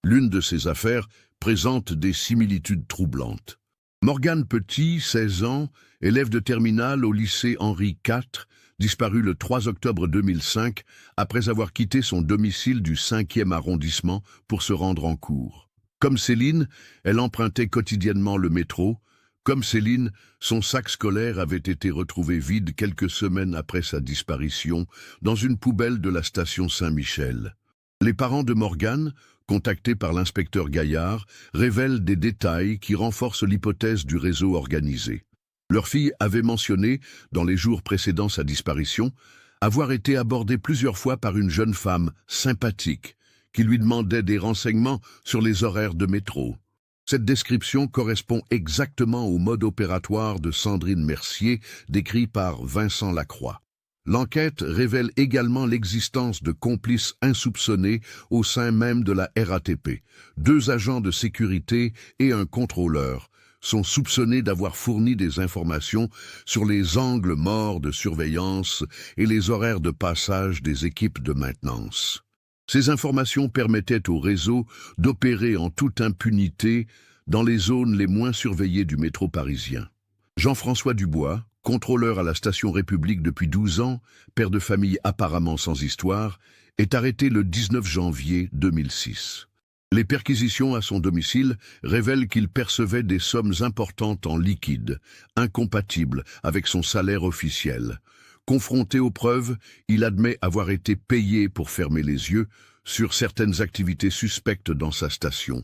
L'une de ces affaires présente des similitudes troublantes. Morgane Petit, 16 ans, élève de terminale au lycée Henri IV, disparu le 3 octobre 2005 après avoir quitté son domicile du 5e arrondissement pour se rendre en cours. Comme Céline, elle empruntait quotidiennement le métro. Comme Céline, son sac scolaire avait été retrouvé vide quelques semaines après sa disparition dans une poubelle de la station Saint-Michel. Les parents de Morgane, contactés par l'inspecteur Gaillard, révèlent des détails qui renforcent l'hypothèse du réseau organisé. Leur fille avait mentionné, dans les jours précédant sa disparition, avoir été abordée plusieurs fois par une jeune femme sympathique qui lui demandait des renseignements sur les horaires de métro. Cette description correspond exactement au mode opératoire de Sandrine Mercier, décrit par Vincent Lacroix. L'enquête révèle également l'existence de complices insoupçonnés au sein même de la RATP, 2 agents de sécurité et un contrôleur, sont soupçonnés d'avoir fourni des informations sur les angles morts de surveillance et les horaires de passage des équipes de maintenance. Ces informations permettaient au réseau d'opérer en toute impunité dans les zones les moins surveillées du métro parisien. Jean-François Dubois, contrôleur à la station République depuis 12 ans, père de famille apparemment sans histoire, est arrêté le 19 janvier 2006. Les perquisitions à son domicile révèlent qu'il percevait des sommes importantes en liquide, incompatibles avec son salaire officiel. Confronté aux preuves, il admet avoir été payé pour fermer les yeux sur certaines activités suspectes dans sa station,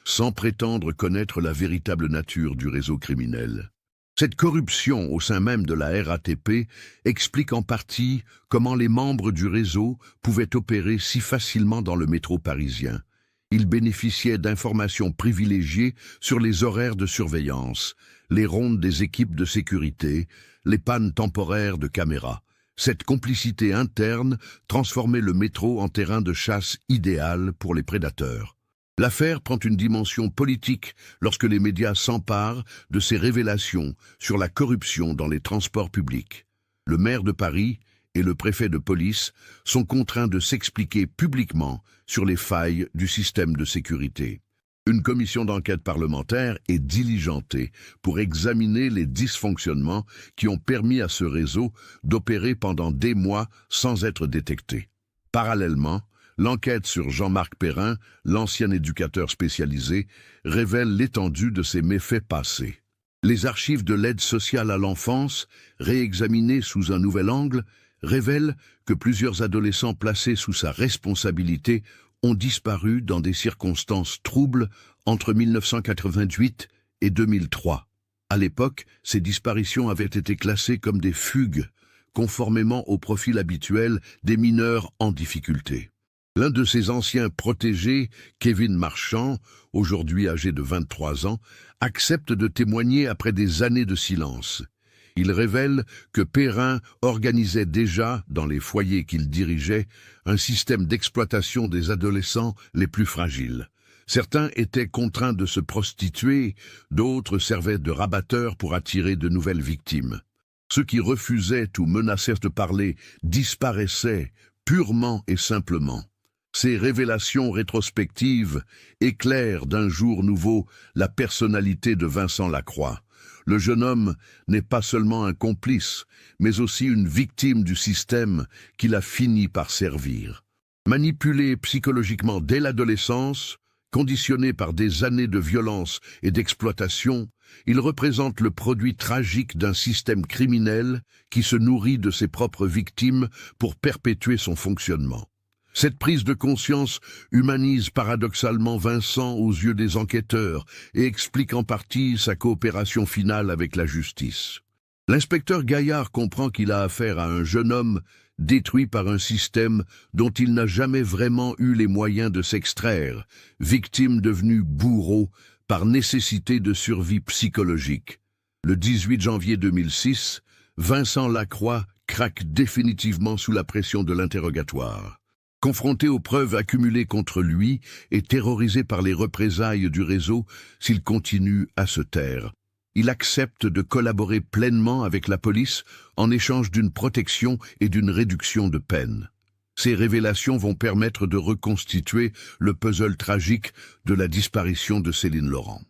sans prétendre connaître la véritable nature du réseau criminel. Cette corruption au sein même de la RATP explique en partie comment les membres du réseau pouvaient opérer si facilement dans le métro parisien. Ils bénéficiaient d'informations privilégiées sur les horaires de surveillance, les rondes des équipes de sécurité, les pannes temporaires de caméras. Cette complicité interne transformait le métro en terrain de chasse idéal pour les prédateurs. L'affaire prend une dimension politique lorsque les médias s'emparent de ces révélations sur la corruption dans les transports publics. Le maire de Paris et le préfet de police sont contraints de s'expliquer publiquement sur les failles du système de sécurité. Une commission d'enquête parlementaire est diligentée pour examiner les dysfonctionnements qui ont permis à ce réseau d'opérer pendant des mois sans être détecté. Parallèlement, l'enquête sur Jean-Marc Perrin, l'ancien éducateur spécialisé, révèle l'étendue de ses méfaits passés. Les archives de l'aide sociale à l'enfance, réexaminées sous un nouvel angle, révèlent que plusieurs adolescents placés sous sa responsabilité ont disparu dans des circonstances troubles entre 1988 et 2003. À l'époque, ces disparitions avaient été classées comme des fugues, conformément au profil habituel des mineurs en difficulté. L'un de ses anciens protégés, Kevin Marchand, aujourd'hui âgé de 23 ans, accepte de témoigner après des années de silence. Il révèle que Perrin organisait déjà, dans les foyers qu'il dirigeait, un système d'exploitation des adolescents les plus fragiles. Certains étaient contraints de se prostituer, d'autres servaient de rabatteurs pour attirer de nouvelles victimes. Ceux qui refusaient ou menaçaient de parler disparaissaient, purement et simplement. Ces révélations rétrospectives éclairent d'un jour nouveau la personnalité de Vincent Lacroix. Le jeune homme n'est pas seulement un complice, mais aussi une victime du système qu'il a fini par servir. Manipulé psychologiquement dès l'adolescence, conditionné par des années de violence et d'exploitation, il représente le produit tragique d'un système criminel qui se nourrit de ses propres victimes pour perpétuer son fonctionnement. Cette prise de conscience humanise paradoxalement Vincent aux yeux des enquêteurs et explique en partie sa coopération finale avec la justice. L'inspecteur Gaillard comprend qu'il a affaire à un jeune homme détruit par un système dont il n'a jamais vraiment eu les moyens de s'extraire, victime devenue bourreau par nécessité de survie psychologique. Le 18 janvier 2006, Vincent Lacroix craque définitivement sous la pression de l'interrogatoire. Confronté aux preuves accumulées contre lui et terrorisé par les représailles du réseau s'il continue à se taire, il accepte de collaborer pleinement avec la police en échange d'une protection et d'une réduction de peine. Ces révélations vont permettre de reconstituer le puzzle tragique de la disparition de Céline Laurent.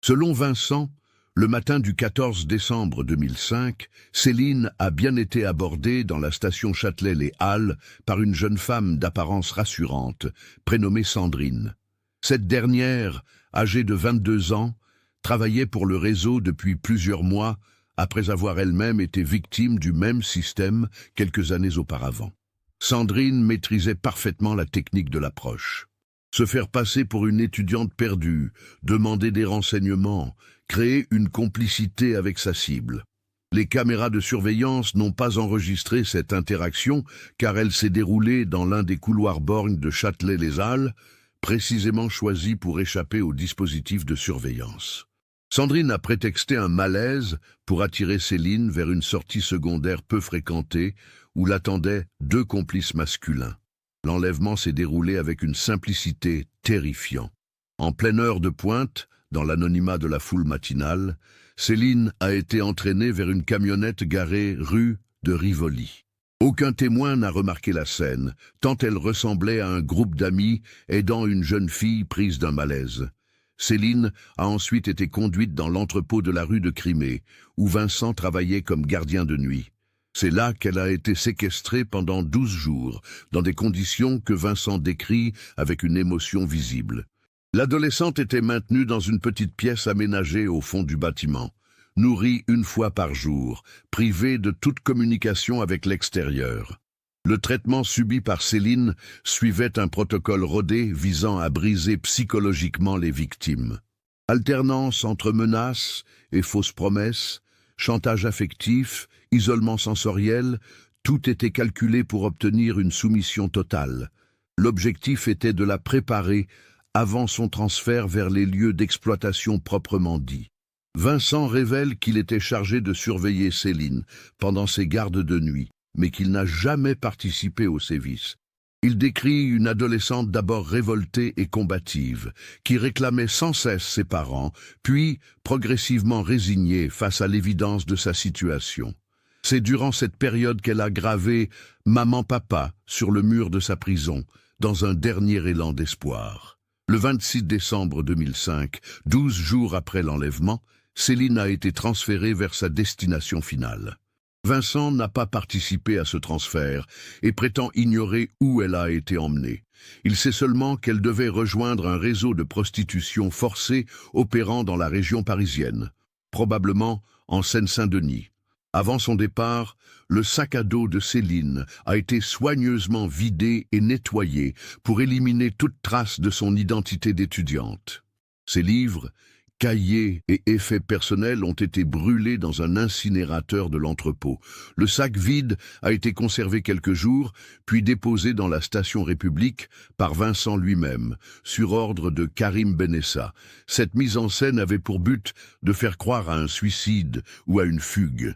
Selon Vincent, le matin du 14 décembre 2005, Céline a bien été abordée dans la station Châtelet-Les Halles par une jeune femme d'apparence rassurante, prénommée Sandrine. Cette dernière, âgée de 22 ans, travaillait pour le réseau depuis plusieurs mois, après avoir elle-même été victime du même système quelques années auparavant. Sandrine maîtrisait parfaitement la technique de l'approche. Se faire passer pour une étudiante perdue, demander des renseignements, créer une complicité avec sa cible. Les caméras de surveillance n'ont pas enregistré cette interaction car elle s'est déroulée dans l'un des couloirs borgnes de Châtelet-Les Halles, précisément choisi pour échapper au dispositif de surveillance. Sandrine a prétexté un malaise pour attirer Céline vers une sortie secondaire peu fréquentée où l'attendaient 2 complices masculins. L'enlèvement s'est déroulé avec une simplicité terrifiante. En pleine heure de pointe, Dans l'anonymat de la foule matinale, Céline a été entraînée vers une camionnette garée rue de Rivoli. Aucun témoin n'a remarqué la scène, tant elle ressemblait à un groupe d'amis aidant une jeune fille prise d'un malaise. Céline a ensuite été conduite dans l'entrepôt de la rue de Crimée, où Vincent travaillait comme gardien de nuit. C'est là qu'elle a été séquestrée pendant 12 jours, dans des conditions que Vincent décrit avec une émotion visible. L'adolescente était maintenue dans une petite pièce aménagée au fond du bâtiment, nourrie une fois par jour, privée de toute communication avec l'extérieur. Le traitement subi par Céline suivait un protocole rodé visant à briser psychologiquement les victimes. Alternance entre menaces et fausses promesses, chantage affectif, isolement sensoriel, tout était calculé pour obtenir une soumission totale. L'objectif était de la préparer avant son transfert vers les lieux d'exploitation proprement dits. Vincent révèle qu'il était chargé de surveiller Céline pendant ses gardes de nuit, mais qu'il n'a jamais participé aux sévices. Il décrit une adolescente d'abord révoltée et combative, qui réclamait sans cesse ses parents, puis progressivement résignée face à l'évidence de sa situation. C'est durant cette période qu'elle a gravé « Maman-Papa » sur le mur de sa prison, dans un dernier élan d'espoir. Le 26 décembre 2005, 12 jours après l'enlèvement, Céline a été transférée vers sa destination finale. Vincent n'a pas participé à ce transfert et prétend ignorer où elle a été emmenée. Il sait seulement qu'elle devait rejoindre un réseau de prostitution forcée opérant dans la région parisienne, probablement en Seine-Saint-Denis. Avant son départ, le sac à dos de Céline a été soigneusement vidé et nettoyé pour éliminer toute trace de son identité d'étudiante. Ses livres, cahiers et effets personnels ont été brûlés dans un incinérateur de l'entrepôt. Le sac vide a été conservé quelques jours, puis déposé dans la station République par Vincent lui-même, sur ordre de Karim Benessa. Cette mise en scène avait pour but de faire croire à un suicide ou à une fugue.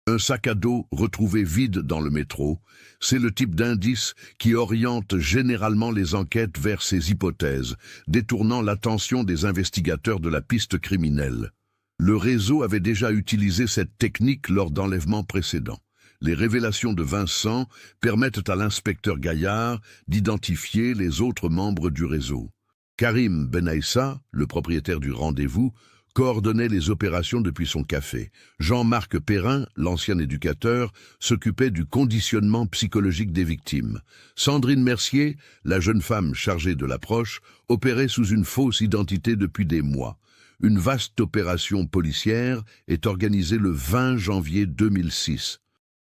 Un sac à dos retrouvé vide dans le métro, c'est le type d'indice qui oriente généralement les enquêtes vers ces hypothèses, détournant l'attention des investigateurs de la piste criminelle. Le réseau avait déjà utilisé cette technique lors d'enlèvements précédents. Les révélations de Vincent permettent à l'inspecteur Gaillard d'identifier les autres membres du réseau. Karim Benessa, le propriétaire du rendez-vous, coordonnait les opérations depuis son café. Jean-Marc Perrin, l'ancien éducateur, s'occupait du conditionnement psychologique des victimes. Sandrine Mercier, la jeune femme chargée de l'approche, opérait sous une fausse identité depuis des mois. Une vaste opération policière est organisée le 20 janvier 2006.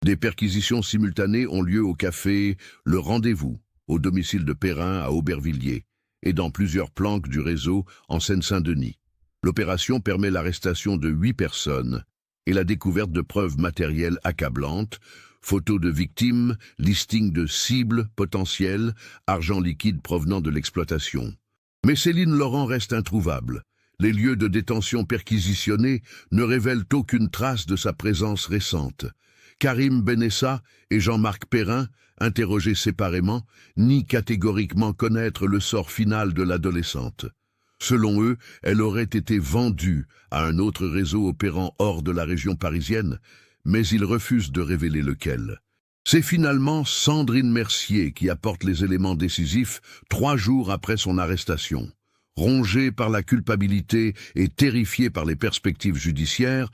Des perquisitions simultanées ont lieu au café Le Rendez-vous, au domicile de Perrin à Aubervilliers, et dans plusieurs planques du réseau en Seine-Saint-Denis. L'opération permet l'arrestation de 8 personnes et la découverte de preuves matérielles accablantes, photos de victimes, listing de cibles potentielles, argent liquide provenant de l'exploitation. Mais Céline Laurent reste introuvable. Les lieux de détention perquisitionnés ne révèlent aucune trace de sa présence récente. Karim Benessa et Jean-Marc Perrin, interrogés séparément, nient catégoriquement connaître le sort final de l'adolescente. Selon eux, elle aurait été vendue à un autre réseau opérant hors de la région parisienne, mais ils refusent de révéler lequel. C'est finalement Sandrine Mercier qui apporte les éléments décisifs 3 jours après son arrestation. Rongée par la culpabilité et terrifiée par les perspectives judiciaires,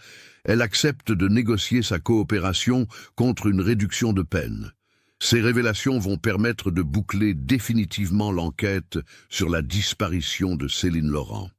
elle accepte de négocier sa coopération contre une réduction de peine. Ces révélations vont permettre de boucler définitivement l'enquête sur la disparition de Céline Laurent.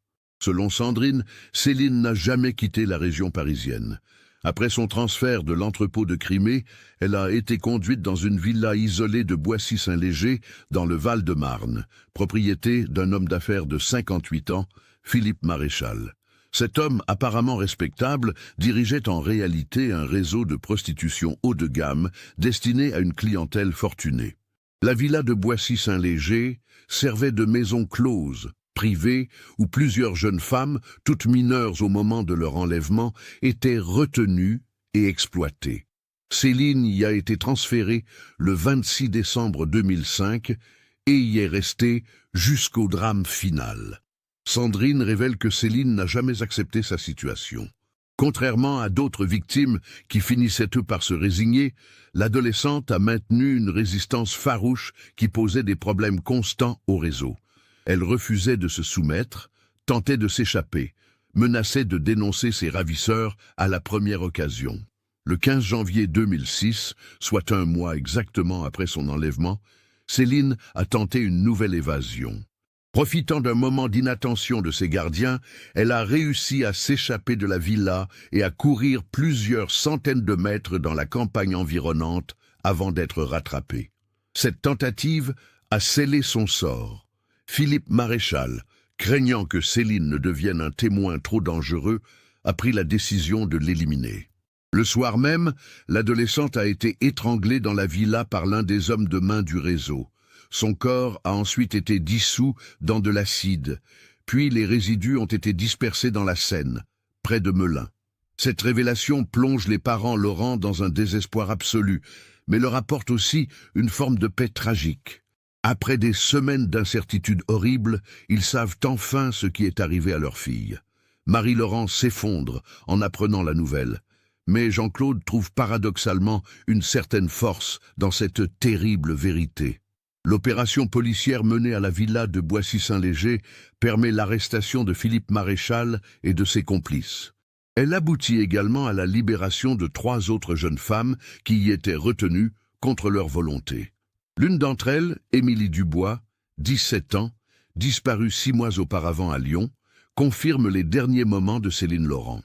Selon Sandrine, Céline n'a jamais quitté la région parisienne. Après son transfert de l'entrepôt de Crimée, elle a été conduite dans une villa isolée de Boissy-Saint-Léger, dans le Val-de-Marne, propriété d'un homme d'affaires de 58 ans, Philippe Maréchal. Cet homme, apparemment respectable, dirigeait en réalité un réseau de prostitution haut de gamme destiné à une clientèle fortunée. La villa de Boissy-Saint-Léger servait de maison close, privée, où plusieurs jeunes femmes, toutes mineures au moment de leur enlèvement, étaient retenues et exploitées. Céline y a été transférée le 26 décembre 2005 et y est restée jusqu'au drame final. Sandrine révèle que Céline n'a jamais accepté sa situation. Contrairement à d'autres victimes qui finissaient eux par se résigner, l'adolescente a maintenu une résistance farouche qui posait des problèmes constants au réseau. Elle refusait de se soumettre, tentait de s'échapper, menaçait de dénoncer ses ravisseurs à la première occasion. Le 15 janvier 2006, soit un mois exactement après son enlèvement, Céline a tenté une nouvelle évasion. Profitant d'un moment d'inattention de ses gardiens, elle a réussi à s'échapper de la villa et à courir plusieurs centaines de mètres dans la campagne environnante avant d'être rattrapée. Cette tentative a scellé son sort. Philippe Maréchal, craignant que Céline ne devienne un témoin trop dangereux, a pris la décision de l'éliminer. Le soir même, l'adolescente a été étranglée dans la villa par l'un des hommes de main du réseau. Son corps a ensuite été dissous dans de l'acide, puis les résidus ont été dispersés dans la Seine, près de Melun. Cette révélation plonge les parents Laurent dans un désespoir absolu, mais leur apporte aussi une forme de paix tragique. Après des semaines d'incertitudes horribles, ils savent enfin ce qui est arrivé à leur fille. Marie-Laurent s'effondre en apprenant la nouvelle. Mais Jean-Claude trouve paradoxalement une certaine force dans cette terrible vérité. L'opération policière menée à la villa de Boissy-Saint-Léger permet l'arrestation de Philippe Maréchal et de ses complices. Elle aboutit également à la libération de 3 autres jeunes femmes qui y étaient retenues contre leur volonté. L'une d'entre elles, Émilie Dubois, 17 ans, disparue 6 mois auparavant à Lyon, confirme les derniers moments de Céline Laurent.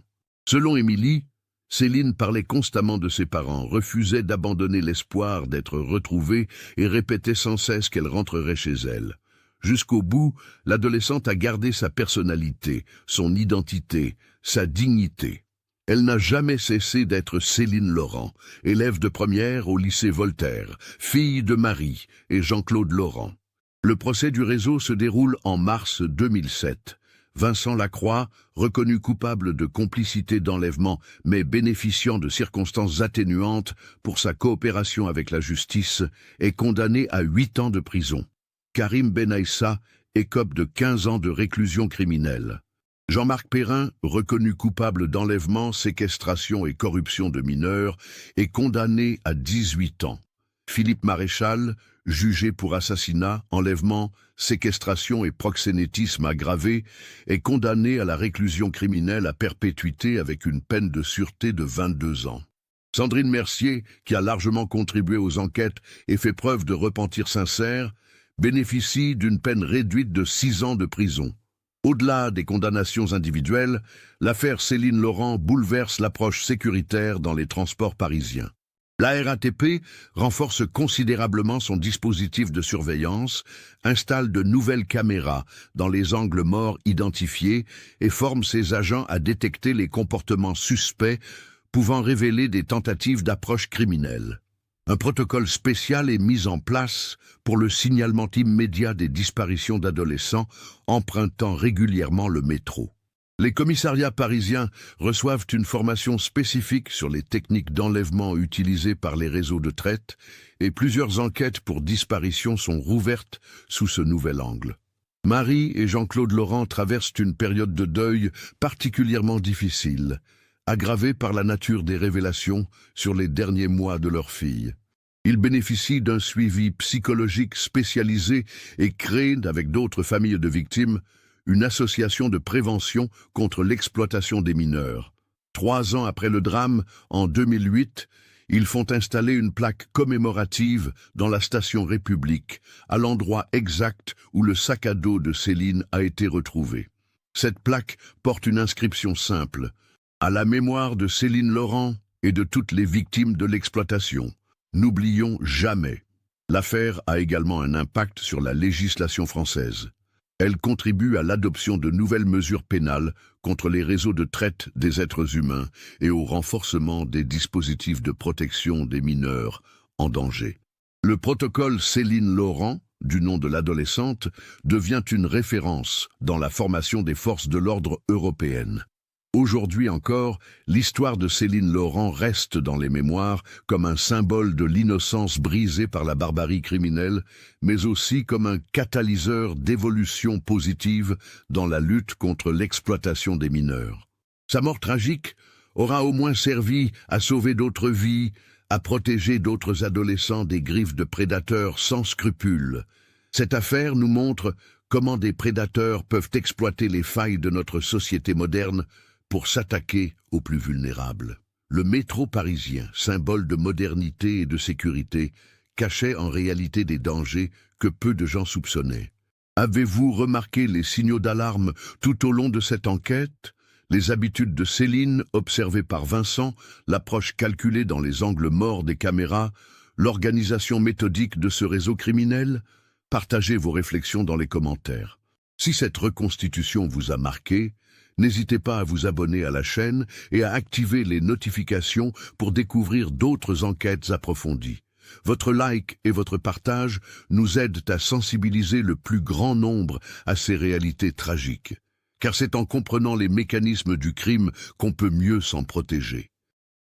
Selon Émilie, Céline parlait constamment de ses parents, refusait d'abandonner l'espoir d'être retrouvée et répétait sans cesse qu'elle rentrerait chez elle. Jusqu'au bout, l'adolescente a gardé sa personnalité, son identité, sa dignité. Elle n'a jamais cessé d'être Céline Laurent, élève de première au lycée Voltaire, fille de Marie et Jean-Claude Laurent. Le procès du réseau se déroule en mars 2007. Vincent Lacroix, reconnu coupable de complicité d'enlèvement mais bénéficiant de circonstances atténuantes pour sa coopération avec la justice, est condamné à 8 ans de prison. Karim Benaïssa écope de 15 ans de réclusion criminelle. Jean-Marc Perrin, reconnu coupable d'enlèvement, séquestration et corruption de mineurs, est condamné à 18 ans. Philippe Maréchal, jugé pour assassinat, enlèvement, séquestration et proxénétisme aggravé, est condamné à la réclusion criminelle à perpétuité avec une peine de sûreté de 22 ans. Sandrine Mercier, qui a largement contribué aux enquêtes et fait preuve de repentir sincère, bénéficie d'une peine réduite de 6 ans de prison. Au-delà des condamnations individuelles, l'affaire Céline Laurent bouleverse l'approche sécuritaire dans les transports parisiens. La RATP renforce considérablement son dispositif de surveillance, installe de nouvelles caméras dans les angles morts identifiés et forme ses agents à détecter les comportements suspects pouvant révéler des tentatives d'approche criminelle. Un protocole spécial est mis en place pour le signalement immédiat des disparitions d'adolescents empruntant régulièrement le métro. Les commissariats parisiens reçoivent une formation spécifique sur les techniques d'enlèvement utilisées par les réseaux de traite et plusieurs enquêtes pour disparition sont rouvertes sous ce nouvel angle. Marie et Jean-Claude Laurent traversent une période de deuil particulièrement difficile, aggravée par la nature des révélations sur les derniers mois de leur fille. Ils bénéficient d'un suivi psychologique spécialisé et créent, avec d'autres familles de victimes, une association de prévention contre l'exploitation des mineurs. 3 ans après le drame, en 2008, ils font installer une plaque commémorative dans la station République, à l'endroit exact où le sac à dos de Céline a été retrouvé. Cette plaque porte une inscription simple: « À la mémoire de Céline Laurent et de toutes les victimes de l'exploitation. N'oublions jamais ». L'affaire a également un impact sur la législation française. Elle contribue à l'adoption de nouvelles mesures pénales contre les réseaux de traite des êtres humains et au renforcement des dispositifs de protection des mineurs en danger. Le protocole Céline Laurent, du nom de l'adolescente, devient une référence dans la formation des forces de l'ordre européennes. Aujourd'hui encore, l'histoire de Céline Laurent reste dans les mémoires comme un symbole de l'innocence brisée par la barbarie criminelle, mais aussi comme un catalyseur d'évolution positive dans la lutte contre l'exploitation des mineurs. Sa mort tragique aura au moins servi à sauver d'autres vies, à protéger d'autres adolescents des griffes de prédateurs sans scrupules. Cette affaire nous montre comment des prédateurs peuvent exploiter les failles de notre société moderne pour s'attaquer aux plus vulnérables. Le métro parisien, symbole de modernité et de sécurité, cachait en réalité des dangers que peu de gens soupçonnaient. Avez-vous remarqué les signaux d'alarme tout au long de cette enquête? Les habitudes de Céline, observées par Vincent, l'approche calculée dans les angles morts des caméras, l'organisation méthodique de ce réseau criminel? Partagez vos réflexions dans les commentaires. Si cette reconstitution vous a marqué, n'hésitez pas à vous abonner à la chaîne et à activer les notifications pour découvrir d'autres enquêtes approfondies. Votre like et votre partage nous aident à sensibiliser le plus grand nombre à ces réalités tragiques. Car c'est en comprenant les mécanismes du crime qu'on peut mieux s'en protéger.